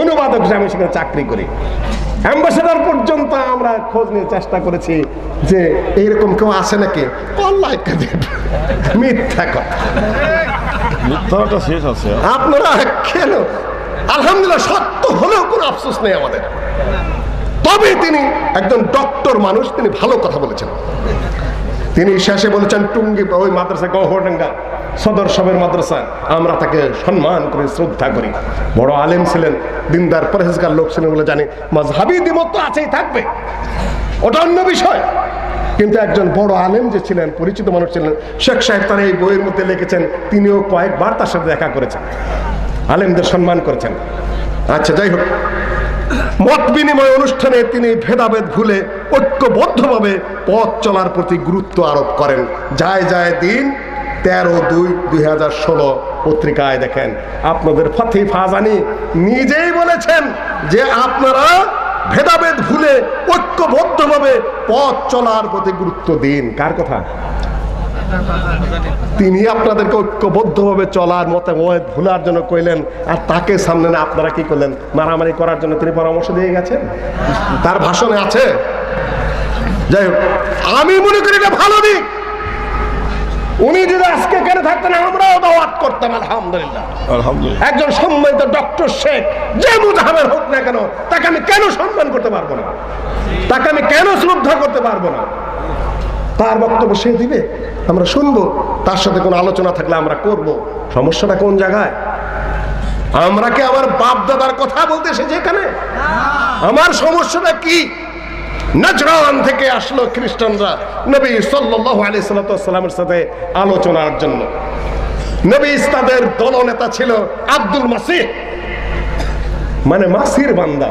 অনুবাদক হিসাবে সেখানে চাকরি করি। অ্যাম্বাসেডর পর্যন্ত আমরা খোঁজ নিয়ে চেষ্টা করেছি যে এইরকম কেউ আছে নাকি। মিথ্যা কথা, মিথ্যাটা শেষ আছে। আপনারা কেন? আলহামদুলিল্লাহ, সত্য হলেও কোনো আফসোস নেই আমাদের। তবে তিনি একজন ডক্টর মানুষ, তিনি ভালো কথা বলেছেন। তিনি শেষে বলেছেন, টুঙ্গি ওই মাদ্রাসা গহরডাঙ্গা সদর সবের মাদ্রাসা, আমরা তাকে সম্মান করি, শ্রদ্ধা করি। বড় আলেম ছিলেন, দিনদার পরহেজগার লোক ছিলেন বলে জানি। মাযহাবী দ্বিমত তো আছেই, থাকবে, ওটা অন্য বিষয়। কিন্তু একজন বড় আলেম যে ছিলেন, পরিচিত মানুষ ছিলেন, শেখ সাহেব তার এই বইয়ের মধ্যে লিখেছেন, তিনিও কয়েকবার তার সাথে দেখা করেছেন, আলেমদের সম্মান করেছেন। আচ্ছা, যাই হোক, মত বিনিময় অনুষ্ঠানে তিনি ভেদাভেদ ভুলে ঐক্যবদ্ধভাবে পথ চলার প্রতি গুরুত্ব আরোপ করেন। যায় যায় দিন 13/2/2016 পত্রিকায় দেখেন, আপনাদের ফাতি ফাজানি নিজেই বলেছেন যে আপনারা ভেদাভেদ ভুলে ঐক্যবদ্ধভাবে পথ চলার প্রতি গুরুত্ব দিন। কার কথা? তিনি আপনাদেরকে ঐক্যবদ্ধভাবে চলার মতে ভুলার জন্য কইলেন, আর তাকে সামনে না আপনারা কি করলেন? মারামারি করার জন্য তিনি পরামর্শ দিয়ে গেছেন, তার ভাষণে আছে। যাই হোক, আমি মনে করি এটা ভালো দিক। উনি যদি আজকে কেন থাকতেন, আমরাও দাওয়াত করতাম। আলহামদুলিল্লাহ, আলহামদুলিল্লাহ। একজন সম্মানিত ডক্টর শেখ, যে মুজাহাবের হোক না কেন, তাকে আমি কেন সম্মান করতে পারবো না? তাকে আমি কেন শ্রদ্ধা করতে পারবো না? তার বক্তব্য সে দিবে, আমরা শুনবো, তার সাথে কোনো আলোচনা থাকলে আমরা করব। সমস্যাটা কোন জায়গায়? আমরা কি আমার বাপ দাদার কথা বলতে এসেছি এখানে? আমার সমস্যাটা কি? নাজরান থেকে আসলো খ্রিস্টানরা নবী সাল্লাল্লাহু আলাইহি সাল্লামের সাথে আলোচনার জন্য। নবী তাদের দলনেতা ছিল আব্দুল মাসিহ, মানে মাসির বান্দা।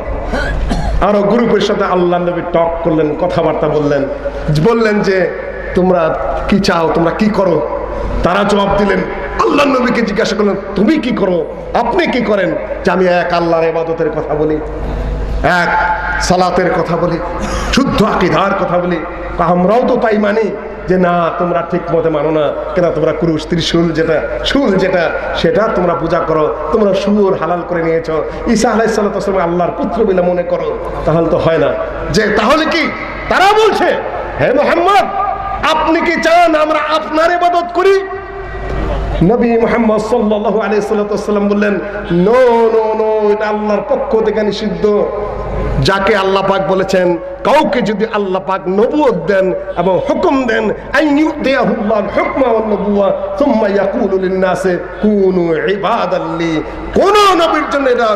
আরো গ্রুপের সাথে আল্লাহ নবী টক করলেন, কথাবার্তা বললেন যে তোমরা কি চাও, তোমরা কি করো? তারা জবাব দিলেন, আল্লাহ নবীকে জিজ্ঞাসা করলেন, তুমি কি করো, আপনি কি করেন? যে আমি এক আল্লাহর ইবাদতের কথা বলি, এক সালাতের কথা বলি, শুদ্ধ আকীদার কথা বলি। আমরাও তো তাই মানি যে না, তোমরা ঠিক মতে মানো না কেন? তোমরা ক্রুশ, ত্রিশূল যেটা, শুল যেটা, সেটা তোমরা পূজা করো। তোমরা সুর হালাল করে নিয়েছো, ঈসা আলাইহিস সালাম আল্লাহর পুত্র বলে মনে করো। তাহলে তো হয় না। যে তাহলে কি? তারা বলছে, হে মুহাম্মদ, আপনি কি চান আমরা আপনার ইবাদত করি? নবী মুহাম্মদ সাল্লাল্লাহু আলাইহি সাল্লাম বললেন, নো নো নো, এটা আল্লাহর পক্ষ থেকে নিষিদ্ধ। যাকে আল্লাহ পাক বলেছেন, কাউকে যদি আল্লাহ পাক নবুয়ত দেন এবং হুকুম দেন, আইয়ুদিয়াহুল্লাহু হুকমা ওয়ান নবুওয়া সুম্মা ইয়াকুলু লিন-নাসি কুনু ইবাদাল্লি, কোন নবীর জন্য এটা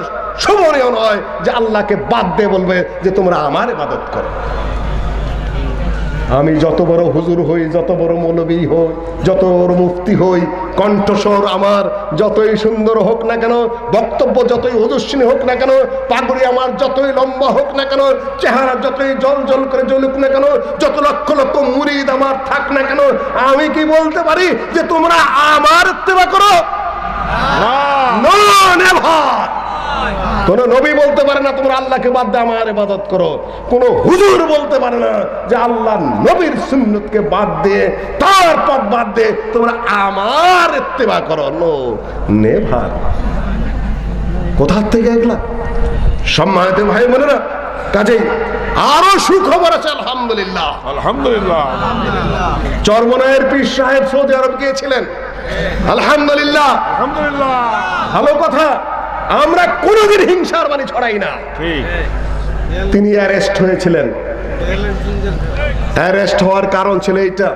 শোভনীয় নয় যে আল্লাহকে বাদ দিয়ে বলবে যে তোমরা আমার ইবাদত করো। আমি যত বড় হুজুর হই, যত বড় মৌলবী হই, যত বড় মুফতি হই, কণ্ঠস্বর আমার যতই সুন্দর হোক না কেন, বক্তব্য যতই ওজস্বিনী হোক না কেন, পাগড়ি আমার যতই লম্বা হোক না কেন, চেহারা যতই জল জল করে জ্বলুক না কেন, যত লক্ষ লক্ষ মুরিদ আমার থাক না কেন, আমি কি বলতে পারি যে তোমরা আমার ইত্তেবা করো? No, never. কোন নবী বলতে পারে না তোমরা আল্লাহকে বাদ দিয়ে আমার ইবাদত করো। কোন হুজুর বলতে পারে না যে আল্লাহ নবীর সুন্নতকে বাদ দিয়ে, তার পথ বাদ দিয়ে তোমরা আমার ইত্তেবা করো। No, never. কোথা থেকে এগুলা? সম্মানিত ভাই বোনেরা, কাজেই আরো সুখবর আছে আলহামদুলিল্লাহ। আলহামদুলিল্লাহ। চরমনায়ের পীর সাহেব সৌদি আরব গিয়েছিলেন, আলহামদুলিল্লাহ। আলহামদুলিল্লাহ। ভালো কথা, আমরা কোনোদিন হিংসার বাণী ছড়াই না। ঠিক। তিনি অ্যারেস্ট হয়েছিলেন। অ্যারেস্ট হওয়ার কারণ ছিল এইটা,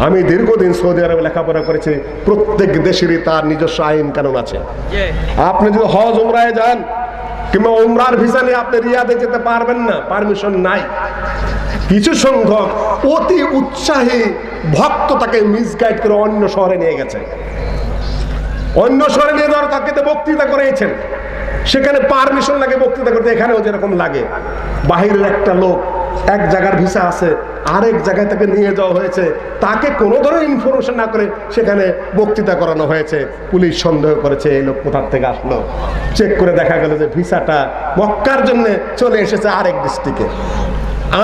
আমি দীর্ঘদিন সৌদি আরবে লেখাপড়া করেছি, প্রত্যেক দেশেরই তার নিজস্ব আইন কানুন আছে। আপনি যদি হজ উমরায় যান কিংবা উমরার ভিসা নিয়ে আপনি রিয়াদে যেতে পারবেন না, পারমিশন নাই। কিছু সংখ্যক অতি উৎসাহী ভক্ত তাকে মিসগাইড করে অন্য শহরে নিয়ে গেছে। অন্য শহরে নিয়ে যাওয়ার তাকে বক্তৃতা করেছেন, সেখানে পারমিশন লাগে বক্তৃতা করতে, এখানেও যেরকম লাগে। বাহিরের একটা লোক, এক জায়গার ভিসা আছে, আরেক জায়গায় তাকে নিয়ে যাওয়া হয়েছে, তাকে কোনো ধরনের ইনফরমেশন না করে সেখানে বক্তৃতা করানো হয়েছে। পুলিশ সন্দেহ করেছে এই লোক কোথার থেকে আসলো, চেক করে দেখা গেল যে ভিসাটা মক্কার জন্য চলে এসেছে আরেক ডিস্ট্রিক্টে।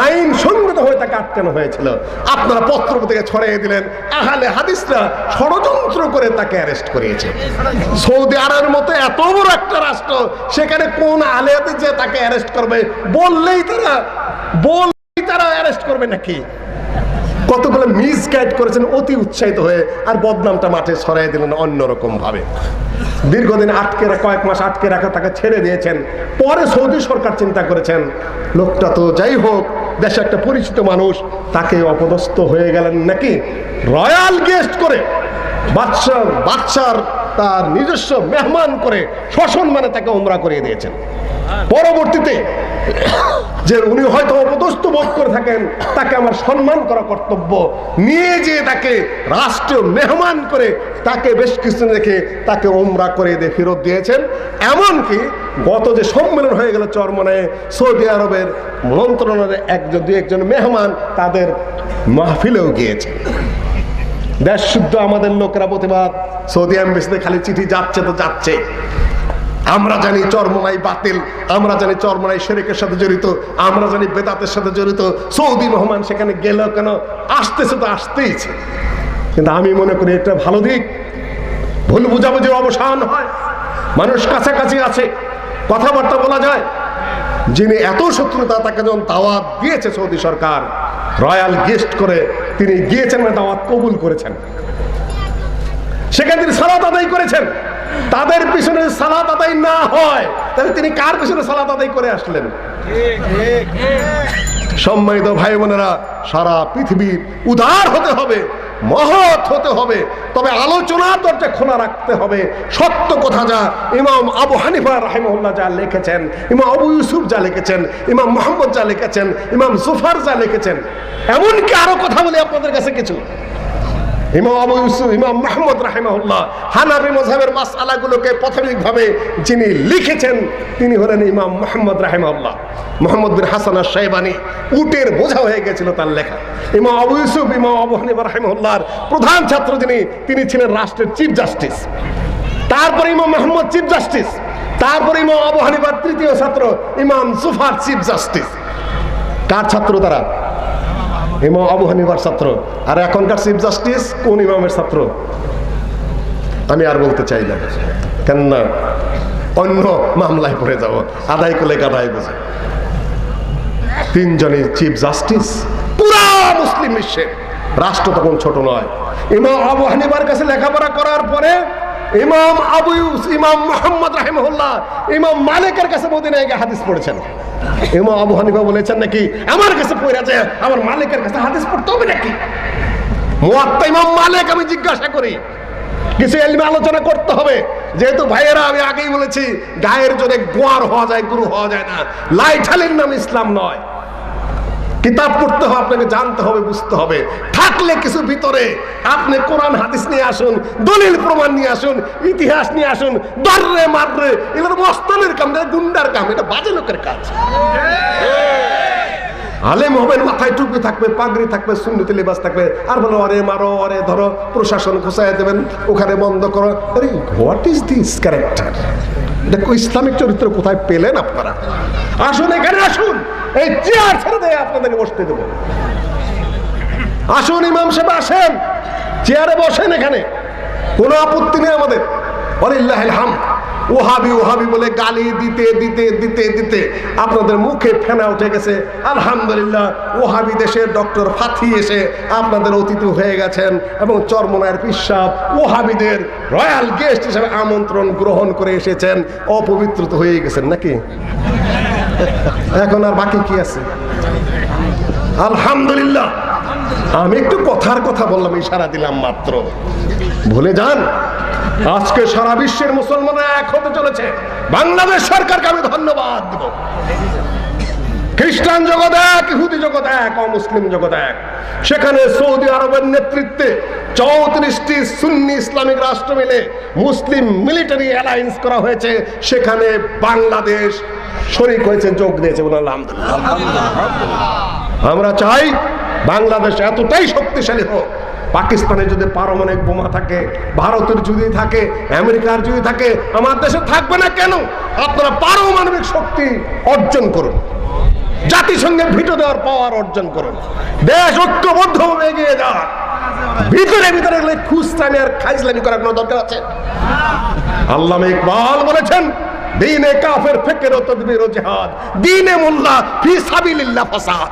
আইন সঙ্গত হয়ে তাকে আটকানো হয়েছিল। আপনারা পত্র থেকে ছড়িয়ে দিলেন, আহলে হাদিসরা ষড়যন্ত্র করে তাকে অ্যারেস্ট করিয়েছে। সৌদি আরবের মতো এত বড় একটা রাষ্ট্র, সেখানে কোন আহলে হাদিস যে তাকে অ্যারেস্ট করবে বললেই তারা অ্যারেস্ট করবে নাকি? কতগুলো মিসগাইড করেছেন অতি উৎসাহিত হয়ে, আর বদনামটা মাঠে ছড়াই দিলেন অন্যরকম ভাবে। দীর্ঘদিন কয়েক মাস আটকে রাখা, তাকে ছেড়ে দিয়েছেন। পরে সৌদি সরকার চিন্তা করেছেন লোকটা তো যাই হোক দেশে একটা পরিচিত মানুষ, তাকে অপদস্থ হয়ে গেলেন নাকি, রয়্যাল গেস্ট করে বাদশার তার নিজস্ব মেহমান করে শ্বসন মানে তাকে উমরা করিয়ে দিয়েছেন। পরবর্তীতে যে উনি হয়তো অপদস্থ বোধ করে থাকেন, তাকে আমার সম্মান করা কর্তব্য, নিয়ে যেয়ে তাকে রাষ্ট্রীয় মেহমান করে তাকে বেশ কিছুদিন রেখে তাকে উমরা করে দিয়ে ফেরত দিয়েছেন। এমনকি গত যে সম্মেলন হয়ে গেল চরমনায়ে, সৌদি আরবের মন্ত্রণালয়ের দুই একজন মেহমান তাদের মাহফিলেও গিয়েছে। দেশ শুদ্ধ আমাদের লোকেরা প্রতিবাদ, সৌদি এমবেসিতে খালি চিঠি যাচ্ছে তো যাচ্ছে। আমরা জানি চরমনাই বাতিল, আমরা জানি চরমনাই শিরকের সাথে জড়িত, আমরা জানি বেদাতের সাথে জড়িত। সৌদি মেহমান সেখানে গেল কেন? আসতেছে তো আসতেইছে। কিন্তু আমি মনে করি এটা ভালো দিক, ভুল বুঝাবুঝির অবসান হয়, মানুষ কাছাকাছি আছে, কথাবার্তা বলা যায়। যিনি এত শত্রুতা, তাকে যখন দাওয়াত দিয়েছে সৌদি সরকার, রয়্যাল গেস্ট করে তিনি গিয়েছেন, দাওয়াত কবুল করেছেন, সেখানে তিনি সালাত আদায় করেছেন। তাদের পিছনে সালাত আদায় না হয় তাহলে তিনি কার পিছনে সালাত আদায় করে আসলেন? সম্মানিত ভাই বোনেরা, সারা পৃথিবীর উদার হতে হবে, মহৎ হতে হবে, তবে আলোচনার দরজা খোলা রাখতে হবে। সত্য কথা যা ইমাম আবু হানিফা রাহিমাহুল্লাহ যা লিখেছেন, ইমাম আবু ইউসুফ যা লিখেছেন, ইমাম মুহাম্মদ যা লিখেছেন, ইমাম জুফার যা লিখেছেন, এমনকি আরো কথা বলি আপনাদের কাছে কিছু। ইমাম আবু ইউসুফ, ইমাম মুহাম্মদ রাহিমাহুল্লাহ হানাফি মাযহাবের মাসআলাগুলোকে প্রাথমিকভাবে যিনি লিখেছেন তিনি হলেন ইমাম মুহাম্মদ রাহিমাহুল্লাহ, মুহাম্মদ বিন হাসান আশ-শাইবানি। উটের বোঝা হয়ে গেছিল তার লেখা। ইমাম আবু ইউসুফ, ইমাম আবু হানিফা রাহিমাহুল্লাহর প্রধান ছাত্র তিনি ছিলেন রাষ্ট্রের চিফ জাস্টিস। তারপরে ইমাম মুহাম্মদ চিফ জাস্টিস, তারপরে ইমাম আবু হানিফার তৃতীয় ছাত্র ইমাম জুফার চিফ জাস্টিস। কার ছাত্র তারা? ইমাম আবু হানিফার ছাত্র। আর এখনকার চিফ জাস্টিস কোন ইমামের ছাত্র? আমি আর বলতে চাই না, কেননা অন্য মামলায় পড়ে যাব, আদায় করলে কাদায় বোঝে। তিনজনই চিফ জাস্টিস পুরা মুসলিম বিশ্বের। রাষ্ট্র তখন ছোট নয়। ইমাম আবু হানিফার কাছে লেখাপড়া করার পরে ইমাম মুহাম্মদ রাহিমাহুল্লাহ ইমাম মালিকের কাছে মদিনায় গিয়ে হাদিস পড়েছেন। ইমাম আবু হানিফা বলেছেন নাকি আমার কাছে পড়ে আছে, আমার মালিকের কাছে হাদিস পড়তে হবে নাকি? মুয়াত্তা ইমাম মালিক আমি জিজ্ঞাসা করি, কিছু এলমে আলোচনা করতে হবে। যেহেতু ভাইয়েরা আমি আগেই বলেছি গায়ের জোরে গোয়ার হওয়া যায়, গুরু হওয়া যায় না। লাইঠালির নাম ইসলাম নয়। কিতাব পড়তে হবে, আপনাকে জানতে হবে, বুঝতে হবে। থাকলে কিছু ভিতরে আপনি কোরআন হাদিস নিয়ে আসুন, দলিল প্রমাণ নিয়ে আসুন, ইতিহাস নিয়ে আসুন। দররে মাররে এগুলো মস্তানের কাম, গুন্ডার কাম, এটা বাজে লোকের কাজ। আলেম হবেন, মাথায় টুপি থাকবে, পাগড়ি থাকবে, সুন্নতি লিবাস থাকবে, আর বলো অরে মারো, অরে ধরো, প্রশাসন খোঁচায় দেবেন, ওখানে বন্ধ করো। আরে হোয়াট ইজ দিস ক্যারেক্টার? দেখো ইসলামিক চরিত্র কোথায় পেলেন আপনারা? আসুন, এখানে আসুন, এই চেয়ার ছেড়ে দেয় আপনাদেরকে বসতে দেবো। আসুন ইমাম সাহেব, আসেন, চেয়ারে বসেন, এখানে কোনো আপত্তি নেই আমাদের। ওয়ালিল্লাহিল হামদ। ওহাবি ওহাবি বলে গালি দিতে দিতে দিতে দিতে আপনাদের মুখে ফেনা উঠে গেছে। আলহামদুলিল্লাহ, ওহাবি দেশের ডক্টর ফাথি এসে আপনাদের অতিথি হয়ে গেছেন এবং চরমনায়ের পিসাব ওহাবিদের রয়্যাল গেস্ট হিসেবে আমন্ত্রণ গ্রহণ করে এসেছেন। অপবিত্রত হয়ে গেছেন নাকি? এখন আর বাকি কি আছে? আলহামদুলিল্লাহ। আমি একটু কথার কথা বললাম, ইশারা দিলাম মাত্র, ভুলে যান। আজকে সারা বিশ্বের মুসলমানরা এক হতে চলেছে। বাংলাদেশ সরকারকে আমি ধন্যবাদ দেব। খ্রিস্টান জগৎ এক, ইহুদি জগৎ এক, অমুসলিম জগৎ এক। সেখানে সৌদি আরবের নেতৃত্বে 34টি সুন্নি ইসলামিক রাষ্ট্র মিলে মুসলিম মিলিটারি অ্যালায়েন্স করা হয়েছে। সেখানে বাংলাদেশ শরীক হয়েছে, যোগ দিয়েছে। আলহামদুলিল্লাহ। আমরা চাই বাংলাদেশ এতটাই শক্তিশালী হোক, পাকিস্তানে যদি পারমাণবিক বোমা থাকে, ভারতের যদি থাকে, আমেরিকার যদি থাকে, আমার দেশে থাকবে না কেন? আপনারা পারমাণবিক শক্তি অর্জন করুন, জাতিসংঘে ভিটো দেওয়ার পাওয়ার অর্জন করুন, দেশ ঐক্যবদ্ধভাবে এগিয়ে যান। ভিতরে ভিতরে গেলে খুশরামি আর খাইজলামি করার কোনো দরকার আছে? আল্লামা ইকবাল বলেছেন, দীনে কাফের ফিকর ও তাদবীর ও জিহাদ, দীনে মোল্লা ফি সাবিলিল্লাহ ফাসাদ।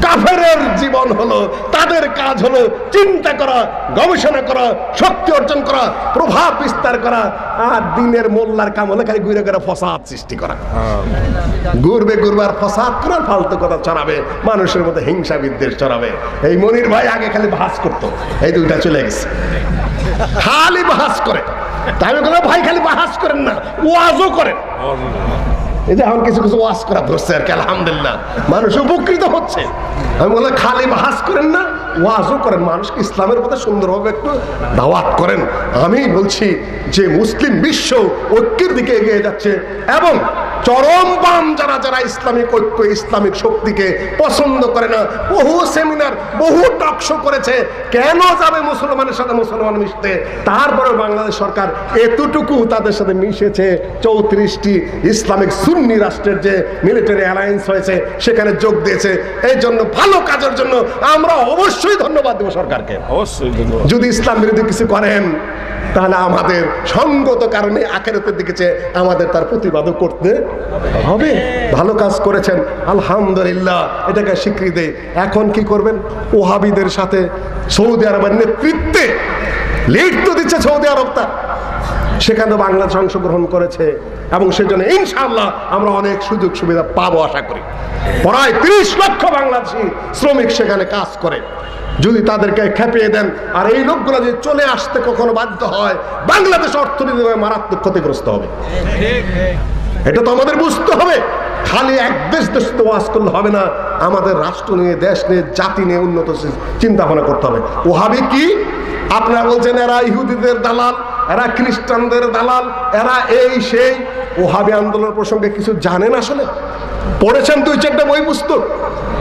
কাফেরের জীবন হলো, তাদের কাজ হলো চিন্তা করা, গবেষণা করা, শক্তি অর্জন করা, প্রভাব বিস্তার করা। আর দিনের মোল্লার কাম হলো খালি ঘুরে ঘুরে ফসাদ সৃষ্টি করা। ঘুরবে ঘুরবার ফসাদ করার, ফালতু কথা ছড়াবে, মানুষের মধ্যে হিংসা বিদ্বেষ ছড়াবে। এই মনির ভাই আগে খালি ভাস করতো, এই দুইটা চলে গেছে, খালি বাহাস করে। তাই আমি বললাম ভাই খালি বাহাস করেন না, ওয়াজও করেন। এই যে এখন কিছু কিছু ওয়াজ করা ধরছে আর কি, আলহামদুলিল্লাহ, মানুষ উপকৃত হচ্ছে। আমি বললাম খালি বাহাস করেন না, ওয়াজও করেন, মানুষকে ইসলামের কথা সুন্দরভাবে একটু দাওয়াত করেন। আমি বলছি যে মুসলিম বিশ্ব ঐক্যের দিকে এগিয়ে যাচ্ছে এবং চরম বাম যারা যারা ইসলামিক ঐক্য, ইসলামিক শক্তিকে পছন্দ করে না, বহু সেমিনার, বহু টকশো করেছে। কেন যাবে মুসলমানের সাথে মুসলমান মিশতে? তারপরে বাংলাদেশ সরকার এতটুকু তাদের সাথে মিশেছে। 34টি ইসলামিক সুন্নি রাষ্ট্রের যে মিলিটারি অ্যালায়েন্স হয়েছে সেখানে যোগ দিয়েছে। এই জন্য ভালো কাজের জন্য আমরা অবশ্যই ধন্যবাদ দেব সরকারকে। অবশ্যই। যদি ইসলাম বিরোধী কিছু করেন তাহলে আমাদের সঙ্গত কারণে আখিরাতের দিকে চেয়ে আমাদের তার প্রতিবাদও করতে হবে। ভালো কাজ করেছেন, আলহামদুলিল্লাহ, এটাকে স্বীকৃতি দেয়। এখন কি করবেন? ওহাবিদের সাথে সৌদি আরবের নেতৃত্বে লিড তো দিচ্ছে সৌদি আরব, তার সেখানে বাংলাদেশ অংশগ্রহণ করেছে এবং সেজন্য ইনশাআল্লাহ আমরা অনেক সুযোগ সুবিধা পাবো আশা করি। প্রায় 30 লক্ষ বাংলাদেশি শ্রমিক সেখানে কাজ করে। যদি তাদেরকে খেপিয়ে দেন আর এই লোকগুলো যদি চলে আসতে কখনো বাধ্য হয়, বাংলাদেশ অর্থনীতিভাবে মারাত্মক ক্ষতিগ্রস্ত হবে। এটা তো আমাদের বুঝতে হবে। খালি এক দেশ দেশ তো ওয়াজ করলে হবে না, আমাদের রাষ্ট্র নিয়ে, দেশ নিয়ে, জাতি নিয়ে উন্নত চিন্তা ভাবনা করতে হবে। ওহাবি কি? আপনারা বলছেন এরা ইহুদিদের দালাল, এরা খ্রিস্টানদের দালাল, এরা এই সেই। ওহাবি আন্দোলন প্রসঙ্গে কিছু জানেন? আসলে পড়েছেন 2-4টা বই পুস্তক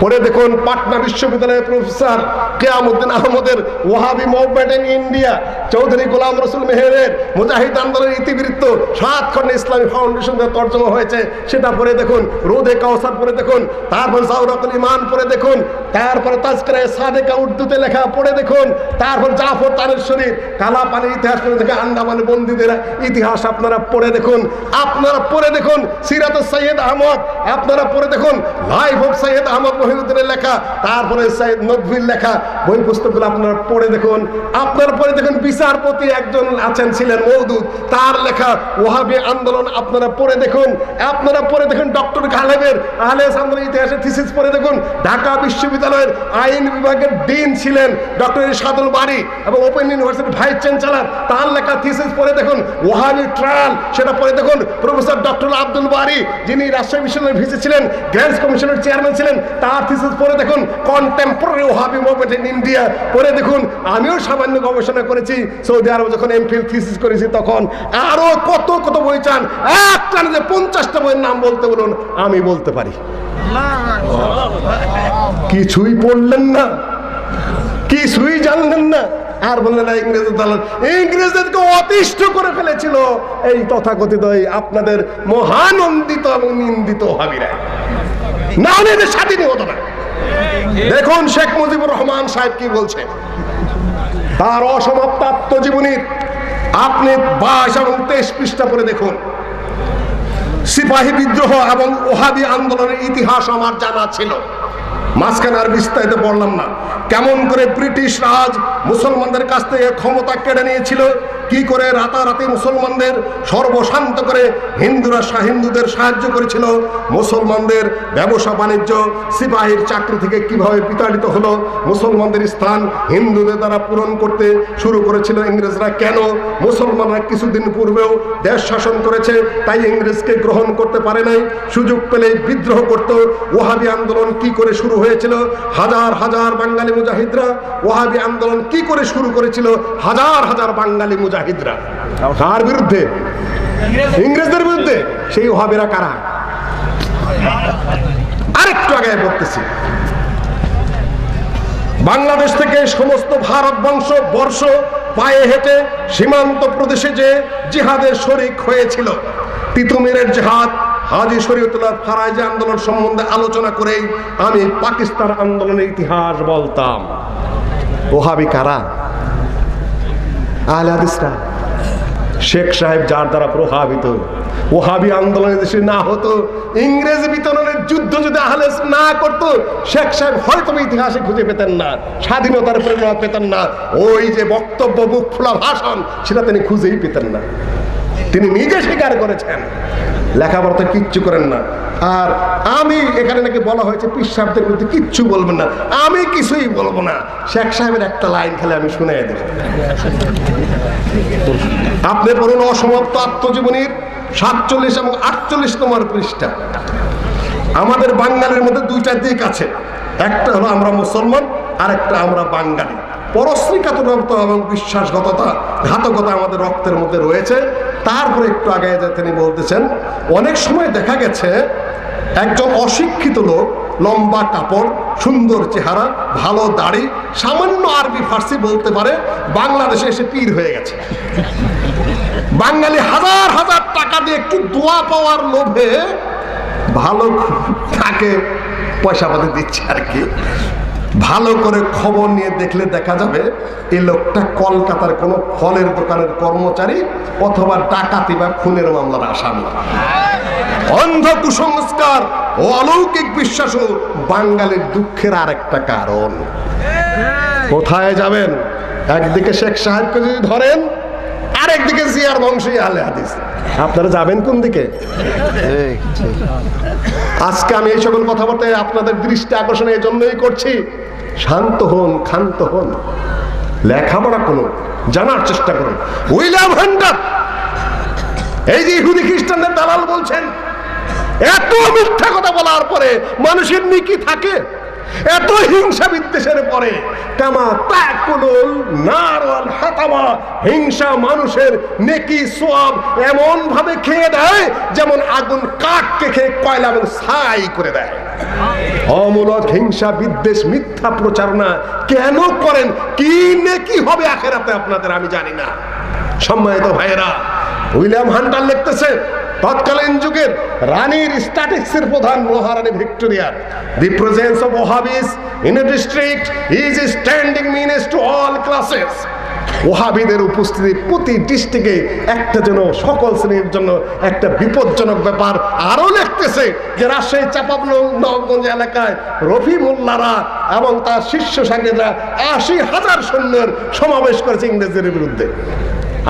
পড়ে দেখুন। পাটনা বিশ্ববিদ্যালয়ের প্রফেসর কেয়ামউদ্দিন আহমদের Wahabi movement in India, Chowdhury Golam Rasul মেহেরের মুজাহিদ আন্দোলনের ইতিবৃত্ত 7 খণ্ডে ইসলামী ফাউন্ডেশন দিয়ে তর্জমা হয়েছে, সেটা পড়ে দেখুন। রোদে কাউসার পড়ে দেখুন, তারপর জাওরাকুল ইমান পড়ে দেখুন, তারপরে তাজকিরায়ে সাদেকা উর্দুতে লেখা পড়ে দেখুন, তারপর জাফর তানেশ্বরীর কালা পানির ইতিহাস পড়ে দেখুন, আন্দামানের বন্দীদের ইতিহাস আপনারা পড়ে দেখুন, আপনারা পড়ে দেখুন সিরাতুস সৈয়দ আহমদ, আপনারা পড়ে দেখুন লাইফ অফ সৈয়দ আহমদ মহিউদ্দিনের লেখা, তারপরে সৈয়দ নদভীর লেখা বই পুস্তকগুলো আপনারা পড়ে দেখুন। আপনারা পড়ে দেখুন বিচারপতি একজন আছেন ছিলেন মওদুদ, তার লেখা ওয়াহাবি আন্দোলন আপনারা পড়ে দেখুন। আপনারা পড়ে দেখুন ডক্টর গালেবের আহলে আন্দোলনের ইতিহাসের থিসিস পড়ে দেখুন। ঢাকা বিশ্ববিদ্যালয়ের আইন বিভাগের ডিন ছিলেন ডক্টর ইরশাদুল বারী এবং ওপেন ইউনিভার্সিটির ভাইস চ্যান্সেলর, তার লেখা থিসিস পড়ে দেখুন। ওয়াহাবি ট্রায়াল সেটা পড়ে দেখুন। প্রফেসর ডক্টর আব্দুল বারী যিনি রাজশাহী বিশ্ববিদ্যালয়ের ভিসি ছিলেন, গ্র্যান্টস কমিশনের চেয়ারম্যান ছিলেন, তার থিসিস পড়ে দেখুন। Contemporary Wahhabi movement in India পড়ে দেখুন। আমিও সামান্য গবেষণা করেছি সৌদি আরবে যখন এমফিল থিসিস করেছি তখন। আরো কত কত বই চান, একটা যে 50টা বইয়ের নাম বলতে বলুন, আমি বলতে পারি। কিছুই পড়লেন না, কিছুই জানলেন না, আর বললেন না ইংরেজদের দল, ইংরেজদেরকে অতিষ্ঠ করে ফেলেছিল এই তথাকথিত আপনাদের মহানন্দিত এবং নিন্দিত ওয়াহাবিরা। না হলে এদের স্বাধীনই হতো না। দেখুন শেখ মুজিবুর রহমান সাহেব কি বলছেন তার অসমাপ্ত আত্মজীবনীর আপনি 22 এবং 23 পৃষ্ঠা পড়ে দেখুন। সিপাহী বিদ্রোহ এবং ওহাবি আন্দোলনের ইতিহাস আমার জানা ছিল, মাঝখানে আর বিস্তারিত বললাম না। কেমন করে ব্রিটিশ রাজ মুসলমানদের কাছ থেকে ক্ষমতা কেড়ে নিয়েছিল, কি করে রাতারাতি মুসলমানদের সর্বশান্ত করে হিন্দুদের সাহায্য করেছিল, মুসলমানদের ব্যবসা বাণিজ্য সিপাহীর চাকরি থেকে কিভাবে বিতাড়িত হলো, মুসলমানদের স্থান হিন্দুদের দ্বারা পূরণ করতে শুরু করেছিল ইংরেজরা, কেন মুসলমানরা কিছুদিন পূর্বেও দেশ শাসন করেছে তাই ইংরেজকে গ্রহণ করতে পারে নাই, সুযোগ পেলে বিদ্রোহ করত। ওয়াহাবি আন্দোলন কি করে শুরু হয়েছিল, হাজার হাজার বাঙালি মুজাহিদরা ওয়াহাবি আন্দোলন কি করে শুরু করেছিল, হাজার হাজার বাঙালি মুজাহিদরা কার বিরুদ্ধে? ইংরেজদের বিরুদ্ধে। সেই ওয়াহাবিরা কারা? আরেকটু আগে বলতেছি, বাংলাদেশ থেকে সমস্ত বর্ষ পায়ে হেঁটে সীমান্ত প্রদেশে যে জিহাদের শরিক হয়েছিল, তিতুমিরের জিহাদ, হাজী শরীয়তুল্লাহ ফারাইজি আন্দোলন সম্বন্ধে আলোচনা করেই আমি পাকিস্তান আন্দোলনের ইতিহাস বলতাম। ওহাবি কারা? আহলে হাদিসরা। শেখ সাহেব যার দ্বারা প্রভাবিত, ওহাবি আন্দোলনের দেশে না হতো, ইংরেজ বিতরণের যুদ্ধ যদি আহলে না করতো, শেখ সাহেব হয়তো ইতিহাসে খুঁজে পেতেন না, স্বাধীনতার প্রেরণা পেতেন না, ওই যে বক্তব্য বুক ফোলা ভাষণ সেটা তিনি খুঁজেই পেতেন না। তিনি নিজে স্বীকার করেছেন, লেখাপড়া কিচ্ছু করেন না। আর আমি এখানে নাকি বলা হয়েছে পীর সাহেবদের বিরুদ্ধে কিচ্ছু বলবেন না, আমি কিছুই বলবো না। শেখ সাহেবের একটা লাইন খেলে আমি শুনে দেব। আপনি পড়ুন অসমাপ্ত আত্মজীবনীর 47 এবং 48 নম্বর পৃষ্ঠা। আমাদের বাঙালির মধ্যে দুইটা দিক আছে, একটা হলো আমরা মুসলমান, আর একটা আমরা বাঙালি। পরশ্রীকাতরতা এবং বিশ্বাসঘাতকতা আমাদের রক্তের মধ্যে রয়েছে। তারপরে একটু আগে তিনি বলতেছেন, অনেক সময় দেখা গেছে একজন অশিক্ষিত লোক, লম্বা কাপড়, সুন্দর চেহারা, ভালো দাড়ি, সামান্য আরবি ফার্সি বলতে পারে, বাংলাদেশে এসে পীর হয়ে গেছে। বাঙালি হাজার হাজার টাকা দিয়ে একটু দোয়া পাওয়ার লোভে ভালো তাকে পয়সা পাতি দিচ্ছে আর কি। ভালো করে খবর নিয়ে দেখলে দেখা যাবে এই লোকটা কলকাতার কোনো ফলের দোকানের কর্মচারী অথবা ডাকাতি বা খুনের মামলার আসামি। অন্ধ কুসংস্কার ও অলৌকিক বিশ্বাসও বাঙালির দুঃখের আরেকটা কারণ। কোথায় যাবেন? একদিকে শেখ সাহেবকে যদি ধরেন, আরেকদিকে জিয়ার বংশী আহলে হাদিস, আপনারা যাবেন কোন দিকে? আজকে আমি এই সকল কথাবার্তা আপনাদের দৃষ্টি আকর্ষণ এই জন্যই করছি, শান্ত হন, ক্ষান্ত হন, লেখাপড়া করুন, জানার চেষ্টা করুন। উইলিয়াম হান্টার, এই যে ইহুদি খ্রিস্টানদের দালাল বলছেন, এত মিথ্যা কথা বলার পরে মানুষের নিকি থাকে? এত হিংসা বিদ্বেষের পরে কামা তাকুলুল নার ওয়াল হাতামা, হিংসা মানুষের নেকি সওয়াব এমন ভাবে খেয়ে দেয় যেমন আগুন কাঠকে খেয়ে কয়লা এবং ছাই করে দেয়। অমূলক হিংসা বিদ্বেষ মিথ্যা প্রচারণা কেন করেন? কি নেকি হবে আখেরাতে আপনাদের আমি জানি না। সম্মানিত ভাইয়েরা, উইলিয়াম হান্টার লিখতেছে তৎকালীন যুগের রানীর স্ট্যাটিক্সের প্রধান মহারানী ভিক্টোরিয়ার, the presence of Wahabis in a district is standing menace to all classes. ওহাবিদের উপস্থিতি প্রতি ডিস্ট্রিক্টে একটা যেন সকল শ্রেণীর জন্য একটা বিপজ্জনক ব্যাপার। আরো লিখতেছে যে রাজশাহী চাঁপাবনগঞ্জ এলাকায় রফি মোল্লারা এবং তার শীর্ষ সাংবাদিকরা ৮০,০০০ সৈন্যের সমাবেশ করেছে ইংরেজদের বিরুদ্ধে।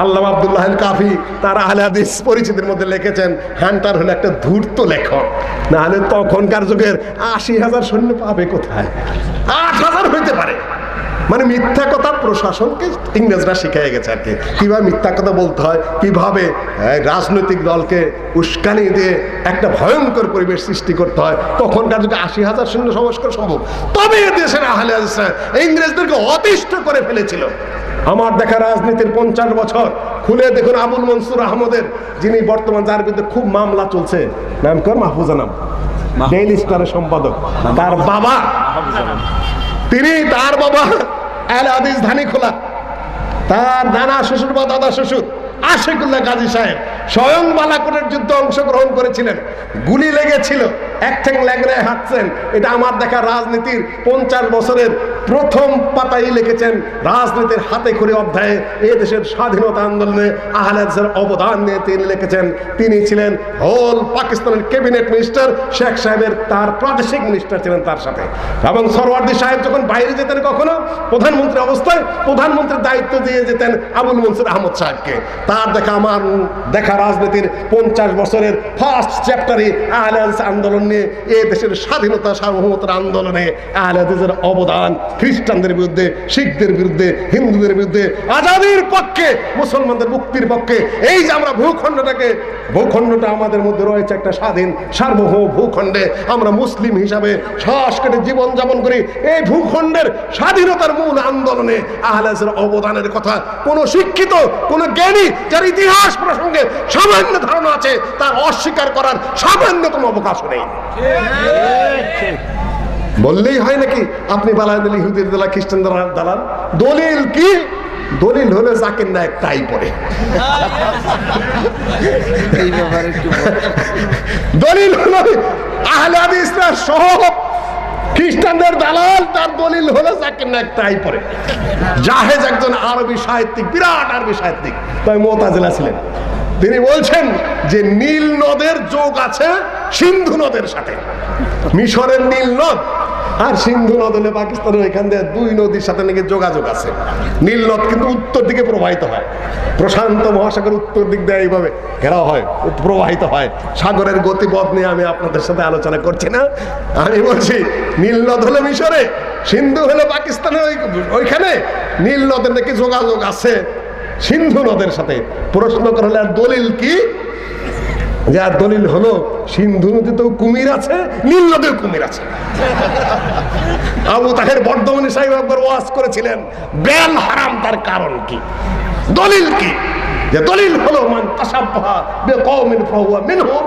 আল্লামা আব্দুল্লাহ আল কাফি তার আহলে হাদিস পরিচিতির মধ্যে লিখেছেন হান্টার হলো একটা ধূর্ত লেখক, না হলে তখনকার যুগের ৮০,০০০ সৈন্য পাবে কোথায়? ৮,০০০ হইতে পারে। মানে মিথ্যা কথা প্রশাসনকে ইংরেজরা শিখিয়ে গেছে আর কি, কিভাবে মিথ্যা কথা বলতে হয়, কিভাবে রাজনৈতিক দলকে উস্কানি দিয়ে একটা ভয়ঙ্কর পরিবেশ সৃষ্টি করতে হয়। তখনকার যুগে ৮০,০০০ সৈন্য সমাবেশ করা সম্ভব। তবে দেশের আহলে হাদিসরা ইংরেজদেরকে অতিষ্ঠ করে ফেলেছিল। আমার দেখা রাজনীতির ৫০ বছর খুলে দেখুন আবুল মনসুর আহমদের, যিনি বর্তমান যার বিরুদ্ধে খুব মামলা চলছে, নাম কর মাহফুজা নাম, ডেইলি স্টারের সম্পাদক, তার বাবা, তার বাবা আহলে হাদিস ধানীখোলা, তার নানা শ্বশুর বা দাদা শ্বশুর আশিকুল্লাহ গাজী সাহেব স্বয়ং বালাকোটের যুদ্ধে অংশগ্রহণ করেছিলেন, গুলি লেগেছিল, এক ঠ্যাং ল্যাংড়ে হাঁটছেন। এটা আমার দেখা রাজনীতির ৫০ বছরের প্রথম পাতায় লিখেছেন রাজনীতির হাতে খড়ি অধ্যায়ে এই দেশের স্বাধীনতা আন্দোলনে আহলে হাদিসের অবদান নিয়ে তিনি লিখেছেন। তিনি ছিলেন হোল পাকিস্তানের ক্যাবিনেট মিনিস্টার, শেখ সাহেবের তার প্রাদেশিক মিনিস্টার ছিলেন তার সাথে। এবং সরওয়ার্দী সাহেব যখন বাইরে যেতেন কখনো প্রধানমন্ত্রী অবস্থায়, প্রধানমন্ত্রীর দায়িত্ব দিয়ে যেতেন আবুল মনসুর আহমদ সাহেবকে। তার দেখা আমার দেখা রাজনীতির ৫০ বছরের ফার্স্ট চ্যাপ্টারে আহলে হাদিস আন্দোলন নিয়ে এই দেশের স্বাধীনতা সার্বভৌমত্বের আন্দোলনে আহলে হাদিসের অবদান, খ্রিস্টানদের বিরুদ্ধে, শিখদের বিরুদ্ধে, হিন্দুদের বিরুদ্ধে, আজাদির পক্ষে, মুসলমানদের মুক্তির পক্ষে। এই যে আমরা ভূখণ্ডটা আমাদের মধ্যে রয়েছে একটা স্বাধীন সার্বভৌম ভূখণ্ডে, আমরা মুসলিম হিসাবে শ্বাস কেটে জীবন যাপন করি। এই ভূখণ্ডের স্বাধীনতার মূল আন্দোলনে আহলে হাদিসের অবদানের কথা কোন শিক্ষিত, কোন জ্ঞানী যার ইতিহাস প্রসঙ্গে সামান্য ধারণা আছে তার অস্বীকার করার সামান্যতম অবকাশ নেই। বললেই হয় নাকি আপনি বালায় দিলে ইহুদির দালাল, খ্রিস্টান দালাল? দলিল কি? দলিল হলে জাকির নায়েক তাই পড়ে। দলিল হলো আহলে হাদিসরা সহ খ্রিস্টানদের দালাল, তার দলিল হলো জাকির নায়েক তাই পড়ে। জাহেজ একজন আরবি সাহিত্যিক, বিরাট আরবি সাহিত্যিক, তাই মুতাজিলা ছিলেন। তিনি বলছেন যে নীল নদের যোগ আছে সিন্ধু নদের সাথে। মিশরের নীল নদ আর সিন্ধু নদ হলে পাকিস্তানের এখান থেকে ২ নদীর সাথে নাকি যোগাযোগ আছে। নীল নদ কিন্তু উত্তর দিকে প্রবাহিত হয়, প্রশান্ত মহাসাগর উত্তর দিক দিয়ে এইভাবে ঘেরা হয়, প্রবাহিত হয়। সাগরের গতিপথ নিয়ে আমি আপনাদের সাথে আলোচনা করছি না। আমি বলছি নীল নদ হলে মিশরে, সিন্ধু হলে পাকিস্তানের ওইখানে। নীল নদের নাকি যোগাযোগ আছে সিন্ধু নদের সাথে। প্রশ্ন করলে আর দলিল কি? যার দলিল হলো সিন্ধু নদীতেও কুমির আছে, নীল নদীও কুমির আছে। আবু তাহের বর্ধমানী সাহেব একবার ওয়াজ করেছিলেন বেল হারাম, তার কারণ কি, দলিল কি? যে দলিল হলো মান তাসাব্বাহা বিকওমিন ফাহুয়া মিনহুম,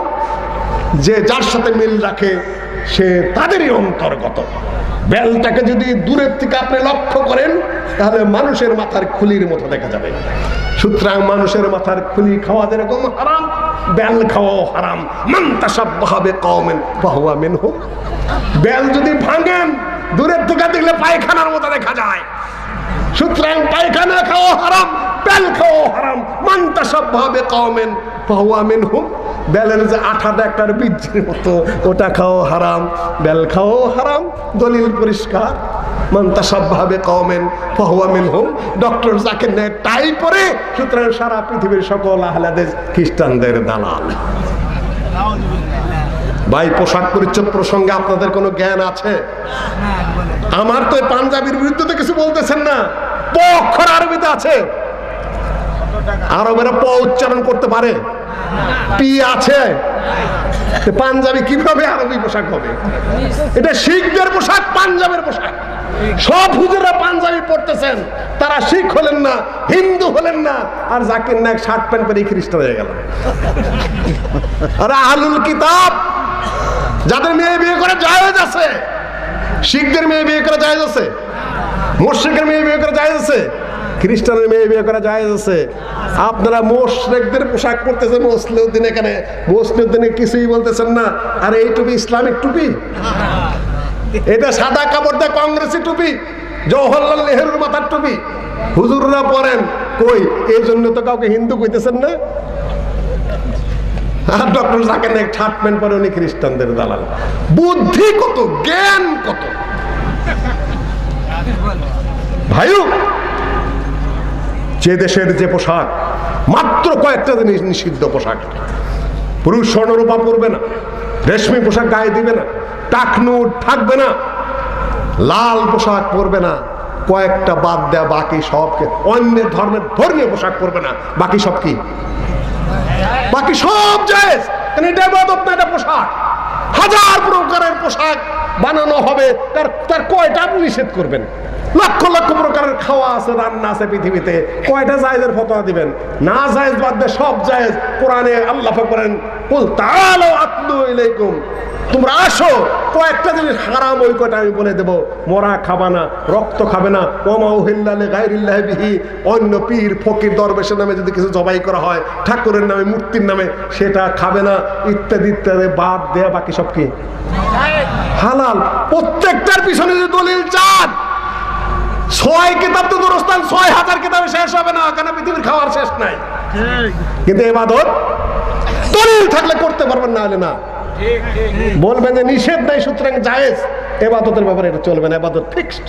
যে যার সাথে মিল রাখে সে তাদেরই অন্তর্গত। বেলটাকে যদি দূরের থেকে আপনি লক্ষ্য করেন তাহলে মানুষের মাথার খুলির মতো দেখা যাবে। সুতরাং মানুষের মাথার খুলি খাওয়া যেরকম হারাম, বেল খাওয়াও হারাম। মান তাসাব্বাহা বিকওমিন ফাহুয়া মিনহুম। বেল যদি ভাঙেন দূরের থেকে দেখলে পায়খানার মতো দেখা যায়। সুতরাং পায়খানা খাওয়া হারাম, বেল খাওয়া হারাম। মান তাসাব্বাহা বিকওমিন ফাহুয়া মিনহুম। বেলের যে আঠাটা একটার বীজের মতো, ওটা খাওয়া হারাম, বেল খাওয়া হারাম। দলিল পরিষ্কার, মান তাসাব্বাহা বিকওমিন ফাহুয়া মিনহুম। ডক্টর জাকির নায়েক তাই পরে। সুতরাং সারা পৃথিবীর সকল আহলে হাদিস খ্রিস্টানদের দালাল। ভাই, পোশাক পরিচ্ছদ প্রসঙ্গে আপনাদের কোনো জ্ঞান আছে? আমার তো পাঞ্জাবির বিরুদ্ধে তো কিছু বলতেছেন না। প অক্ষর আরবিতে আছে, আরবেরা প উচ্চারণ করতে পারে, পি আছে। পাঞ্জাবি কিভাবে আরবি পোশাক হবে? এটা শিখদের পোশাক, পাঞ্জাবের পোশাক। সব হুজুররা পাঞ্জাবি পড়তেছেন, তারা শিখ হলেন না, হিন্দু হলেন না, আর জাকির নায়েক শার্ট প্যান্ট পরে খ্রিস্টান হয়ে গেল। আর আহলুল কিতাব যাদের মেয়ে বিয়ে করা জায়েজ আছে, শিখদের মেয়ে বিয়ে করা জায়েজ আছে, মুশরিকের মেয়ে বিয়ে করা জায়েজ আছে, খ্রিস্টানের মেয়ে বিয়ে করা জায়েজ আছে। আপনারা মুশরিকদের পোশাক পরতেছেন মুসলিউদ্দিন, এখানে মুসলিউদ্দিনে কিছুই বলতেছেন না। আর এই টুপি ইসলামিক টুপি, এটা সাদা কাপড় দেয় কংগ্রেসি টুপি, জওহরলাল নেহরুর মাথার টুপি হুজুররা পরেন। কই, এই জন্য তো কাউকে হিন্দু কইতেছেন না। আর doctor Zakir Naik shirt pant পরে, উনি খ্রিস্টানদের দালাল। বুদ্ধি কত, জ্ঞান কত ভাইও। যে দেশের যে পোশাক, মাত্র কয়েকটা জিনিস নিষিদ্ধ পোশাক। পুরুষ স্বর্ণরূপা পরবে না, রেশমি পোশাক গায়ে দিবে না, টাকনু থাকবে না, লাল পোশাক পরবে না, কয়েকটা বাদ দেয়া বাকি সবকে। অন্যের ধর্মের ধর্মীয় পোশাক পরবে না, বাকি সব কি? বাকি সব জায়েজ। কারণ এটা ইবাদত না, এটা পোশাক। হাজার প্রকারের পোশাক বানানো হবে, তার কয়টা আপনি নিষেধ করবেন? লক্ষ লক্ষ প্রকারের খাওয়া আছে, রান্না আছে পৃথিবীতে, কয়টা জায়েজের ফতোয়া দিবেন? না জায়েজ বাদ দিয়ে সব জায়েজ। কোরআনে আল্লাহ পাক বলেন, কুল তাআলাউ আতলু ইলাইকুম, তোমরা আসো, কয়েকটা জিনিস হারাম, ওই কয়টা আমি বলে দেব। মরা খাবা না, রক্ত খাবে না, ওমা উহিল্লা লিগাইরিল্লাহি বিহি, অন্য পীর ফকির দরবেশের নামে যদি কিছু জবাই করা হয়, ঠাকুরের নামে, মূর্তির নামে, সেটা খাবে না, ইত্যাদি ইত্যাদি বাদ দেয়া বাকি সব কি হালাল। প্রত্যেকটার পিছনে যে দলিল চান, 6 কিতাব তো দরস্তান, 6000 কিতাবে শেষ হবে না, কেন পৃথিবীর খাওয়ার শেষ নাই। কিন্তু ইবাদত দলিল থাকলে করতে পারবেন, না হলে না। বলবেন যে নিষেধ নাই সুতরাং জায়েজ, ইবাদতের ব্যাপারে এটা চলবে না। ইবাদত ফিক্সড,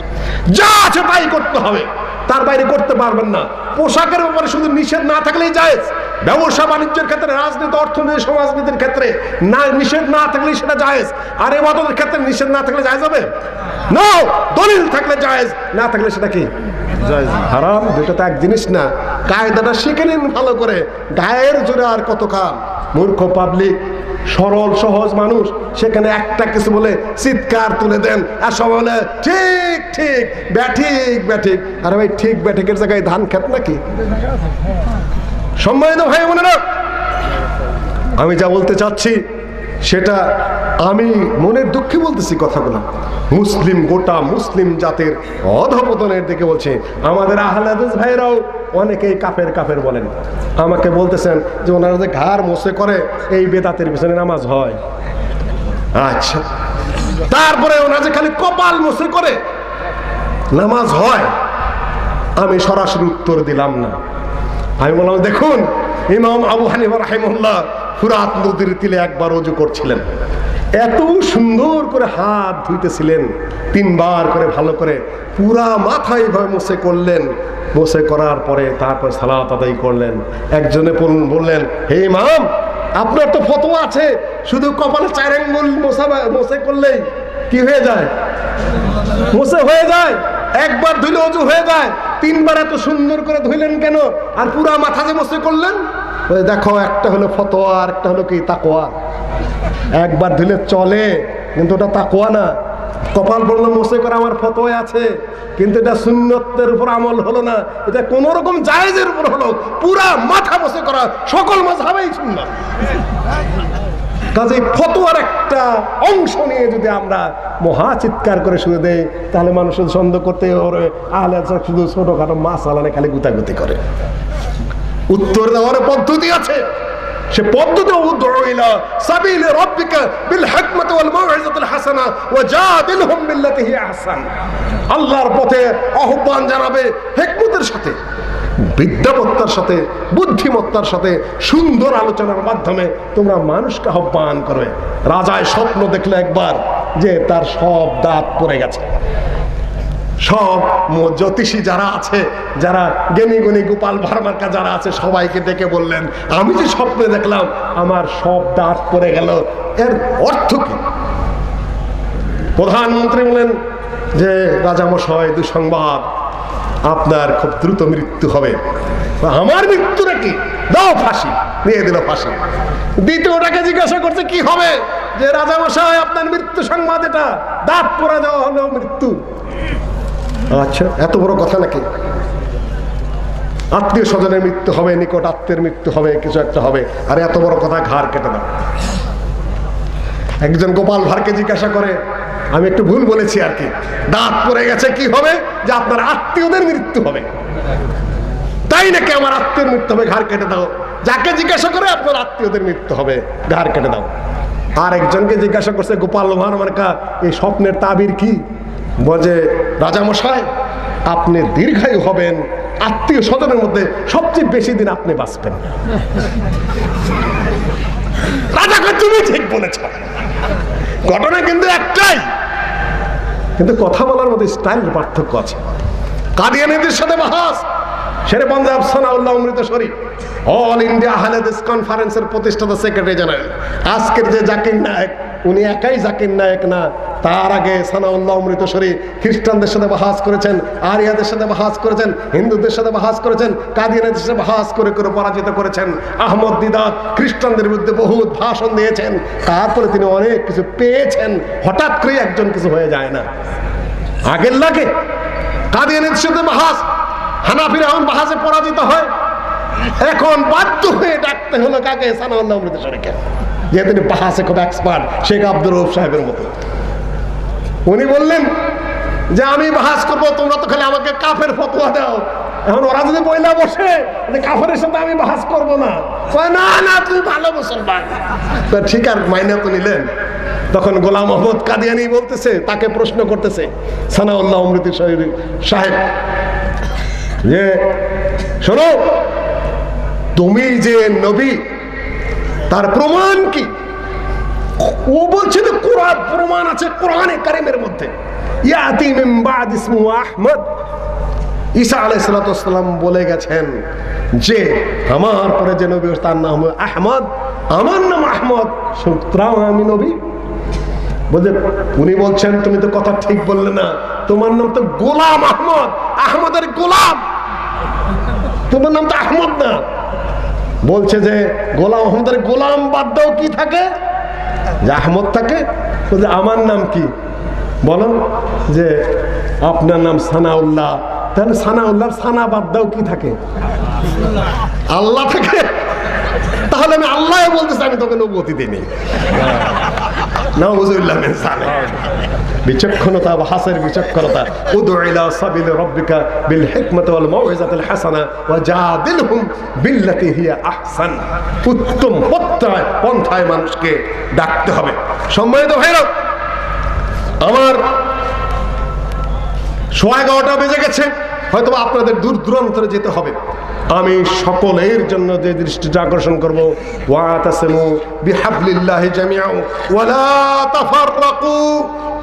যা আছে তাই করতে হবে, তার বাইরে করতে পারবেন না। পোশাকের ব্যাপারে শুধু নিষেধ না থাকলেই জায়েজ। ব্যবসা বাণিজ্যের ক্ষেত্রে, রাজনীতি, অর্থনীতি, সমাজনীতির ক্ষেত্রে না নিষেধ না থাকলেই সেটা জায়েজ। আর ইবাদতের ক্ষেত্রে নিষেধ না থাকলে জায়েজ হবে না, দলিল থাকলে জায়েজ, না থাকলে সেটা কি জায়েজ, হারাম। দুটো তো এক জিনিস না। কায়দাটা শিখে নিন ভালো করে। গায়ের জোরে আর কত কাম। মূর্খ পাবলিক, সরল সহজ মানুষ, সেখানে একটা কিছু বলে চিৎকার তুলে দেন, আর সব বলে ঠিক ঠিক ব্যাঠিক ব্যাঠিক। আরে ভাই, ঠিক ব্যাঠিকের জায়গায় ধান খেত নাকি? সম্মানিত ভাই বোনেরা, আমি যা বলতে চাচ্ছি সেটা আমি মনের দুঃখে বলতেছি কথাগুলো। মুসলিম, গোটা মুসলিম জাতির অধঃপতনের দিকে বলছে। আমাদের আহলে হাদিস ভাইরাও অনেকেই কাফের কাফের বলেন। আমাকে বলতেছেন যে ওনারা যে ঘাড় মোছে করে, এই বেদাতের পিছনে নামাজ হয়। আচ্ছা, তারপরে ওনারা যে খালি কপাল মোছে করে নামাজ হয়। আমি সরাসরি উত্তর দিলাম না। আমি বললাম, দেখুন, ইমাম আবু হানিফা রাহিমাহুল্লাহ ফুরাত নদীর তীরে একবার ওযু করছিলেন, এত সুন্দর করে হাত ধুইতেছিলেন, 3 বার করে ভালো করে পুরা মাথা এইভাবে মুছে করলেন। মুছে করার পরে তারপর সালাত আদায় করলেন। একজনে বললেন, হে ইমাম, আপনার তো ফতোয়া আছে শুধু কপালে 4 আঙ্গুল মোছে করলেই কি হয়ে যায়? মুছে হয়ে যায়। একবার ধুইলে ওযু হয়ে যায়, 3 বার এত সুন্দর করে ধুইলেন কেন? আর পুরা মাথা যে মুছে করলেন? দেখো, একটা হলো ফতোয়া, আর একটা হলো কি তাকওয়া। একবার ধুলে চলে, কিন্তু ওটা তাকওয়া না। কপাল বললো মোছে করা আমার ফতোয়া আছে, কিন্তু এটা সুন্নতের উপর আমল হলো না, এটা কোন রকম জায়েজের উপর হলো। পুরা মাথা মোছে করা সকল মাযহাবেই সুন্নাত। কাজে ফতোয়ার একটা অংশ নিয়ে যদি আমরা মহা চিৎকার করে শুনে দেই, তাহলে মানুষের সন্দেহ করতে ওরে আহলে হাদিস শুধু ছোটখাটো মাসালা নিয়ে খালি গুতাগুতি করে। উত্তর দেওয়ার পদ্ধতি আছে। সে পদ্ধতি উদউ ইলা সাবিলি রাব্বিকা বিল হিকমাতি ওয়াল মাউইযাতিল হাসানা ওয়াজাদিলহুম বিল্লাতি হিয়া আহসান। আল্লাহর পথে আহ্বান জানাবে হিকমতের সাথে, বিদ্যামত্তার সাথে, বুদ্ধিমত্তার সাথে, সুন্দর আলোচনার মাধ্যমে তোমরা মানুষকে আহ্বান করবে। রাজায় স্বপ্ন দেখলে একবার যে তার সব দাঁত পড়ে গেছে। সব জ্যোতিষী যারা আছে, যারা জ্ঞানী গুণী গোপাল ভার্মার্কা যারা আছে, সবাইকে ডেকে বললেন, আমি যে স্বপ্নে দেখলাম আমার সব দাঁত পড়ে গেল, এর অর্থ কি? প্রধানমন্ত্রী বলেন যে রাজামশাই, দুঃসংবাদ, আপনার খুব দ্রুত মৃত্যু হবে। আমার মৃত্যু নাকি? দাও ফাঁসি। নিয়ে দিল ফাঁসি। দ্বিতীয়টাকে জিজ্ঞাসা করছে কি হবে? যে রাজামশাই, আপনার মৃত্যু সংবাদ, এটা দাঁত পড়ে যাওয়া হলো মৃত্যু। আচ্ছা, এত বড় কথা নাকি? আত্মীয় স্বজনের মৃত্যু হবে, নিকট আত্মীয়ের মৃত্যু হবে, কিছু একটা হবে, আর এত বড় কথা ঘাড় কেটে দাও। একজন গোপাল ভাঁড়কে জিজ্ঞাসা করে, আমি একটু ভুল বলেছি আর কি, দাঁত পড়ে গেছে, কি হবে? যে আপনার আত্মীয়দের মৃত্যু হবে। তাই নাকি? আমার আত্মীয়ের মৃত্যু হবে, ঘাড় কেটে দাও। যাকে জিজ্ঞাসা করে আপনার আত্মীয়দের মৃত্যু হবে, ঘাড় কেটে দাও। আর একজনকে জিজ্ঞাসা করছে গোপাল ভাঁড় মার্কা, এই স্বপ্নের তাবির কি? বলে, রাজামশাই আপনি দীর্ঘায়ু হবেন, আত্মীয় স্বজনের মধ্যে সবচেয়ে বেশি দিন আপনি বাঁচবেন। রাজাকে তুমি ঠিক বলেছ, ঘটনা কিন্তু একটাই, কিন্তু কথা বলার মধ্যে স্টাইল পার্থক্য আছে। কাদিয়ানীদের সাথে বাহাস, শেরে পাঞ্জাব সানাউল্লাহ অমৃতসরী অল ইন্ডিয়া হালেদিস কনফারেন্সের প্রতিষ্ঠাতা সেক্রেটারি জেনারেল। আজকের যে জাকির নায়েক, উনি একাই জাকির নায়েক না, তার আগে সানাউল্লাহ অমৃতসরী খ্রিস্টানদের সাথে বাহাস করেছেন, আরিয়াদের সাথে বাহাস করেছেন, হিন্দুদের সাথে বাহাস করেছেন, কাদিয়ানীদের সাথে বাহাস করে করে পরাজিত করেছেন। আহমদ দিদাত খ্রিস্টানদের বিরুদ্ধে বহুত ভাষণ দিয়েছেন, তারপরে তিনি অনেক কিছু পেয়েছেন। হঠাৎ করে একজন কিছু হয়ে যায় না, আগের লাগে। কাদিয়ানীদের সাথে বাহাস, হানাফিরা এখন বাহাসে পরাজিত হয়, এখন বাধ্য হয়ে ডাকতে হলো কাকে? সানাউল্লাহ অমৃতসরীকে, যে তিনি বাহাসে খুব এক্সপার্ট, শেখ আব্দুর রউফ সাহেবের মতো। উনি বললেন যে আমি বাহাস করবো, তোমরা তো খালি আমাকে কাফের ফতোয়া দাও। এখন ওরা যদি বইলা বসে যে কাফেরের সাথে আমি বাহাস করবো না, না না তুই ভালো মুসলমান, তো ঠিক আর মাইনা তো নিলেন। তখন গোলাম মোহাম্মদ কাদিয়ানী বলতেছে, তাকে প্রশ্ন করতেছে সানাউল্লাহ অমৃতসরী সাহেব, যে শোনো, তুমি যে নবী তার প্রমাণ কি? ও বলছে যে কোরআন প্রমাণ আছে কোরআনে কারিমের মধ্যে, ইয়াতি মিন বাদ ইসমুহু আহমদ। ঈসা আলাইহিস সালাতু ওয়াস সালাম বলে গেছেন যে আমার পরে যে নবী তার নাম আহমদ, আমার নাম আহমদ, সুতরাং আমি নবী। বলে উনি বলছেন তুমি তো কথা ঠিক বললে না, তোমার নাম তো গোলাম আহমদ, আহমদের গোলাম, তোমার নাম তো আহমদ না। বলছে যে গোলাম আহমদের গোলাম বাদ দাও, কি থাকে? যে আহমদ থাকে। বলছে আমার নাম কি? বলো। যে আপনার নাম সানাউল্লাহ। তাহলে সানাউল্লাহর সানা বাদ দাও, কি থাকে? আল্লাহ থাকে। তাহলে আমি আল্লাহ বলতেছি, আমি তোকে নবুয়তি দিইনি। নাউযুবিল্লাহ মিন যালিক। বিচক্ষণতা, বাহাসের বিচক্ষণতা। উদউ ইলা সাবিলি রাব্বিকা বিল হিকমাতি ওয়াল মাউইযাতিল হাসানা ওয়া জাদিলহুম বিল্লাতি হিয়া আহসান। উত্তম পন্থায় মানুষকে ডাকতে হবে। সম্মানিত ভাইরা, আমার 11:15 বেজে গেছে, হয়তো আপনাদের দূর দূরান্তরে যেতে হবে। আমি সকলের জন্য যে দৃষ্টিটা আকর্ষণ করব, ওয়াতাসিমু বিহাবলিল্লাহি জামিআ ওয়ালা তাফাররাকু।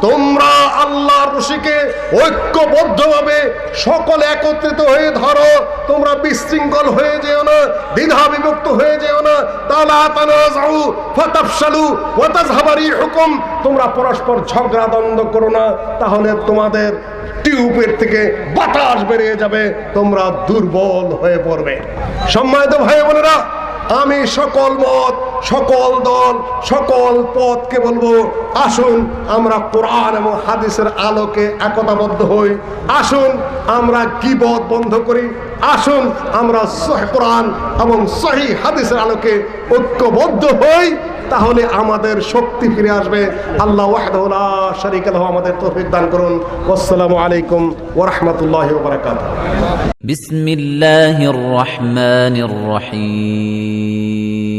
তোমরা আল্লাহর রশিকে ঐক্যবদ্ধভাবে সকলে একত্রিত হয়ে ধরো, তোমরা বিশৃঙ্খল হয়ে যেও না, দ্বিধা বিভক্ত হয়ে যেও না। তালা তানাযাউ ফাতাফশালু ওয়া তাযহাবা রিহুকুম। তোমরা পরস্পর ঝগড়া দ্বন্দ্ব করো না, তাহলে তোমাদের টিউবের থেকে বাতাস বেরিয়ে যাবে, তোমরা দুর্বল হয়ে পড়বে। সম্মানিত ভাই বোনেরা, আমি সকল মত, সকল দল, সকল পথকে বলবো, আসুন আমরা কোরআন এবং হাদিসের আলোকে একতাবদ্ধ হই। আসুন আমরা গীবত বন্ধ করি। আসুন আমরা সহিহ কোরআন এবং সহিহ হাদিসের আলোকে ঐক্যবদ্ধ হই, তাহলে আমাদের শক্তি ফিরে আসবে। আল্লাহ ওয়াহদাহু লা শারীকা লাহু আমাদের তৌফিক দান করুন। আসসালামু আলাইকুম ওয়া রাহমাতুল্লাহি ওয়া বারাকাতুহু। বিসমিল্লাহির রহমানির রহিম।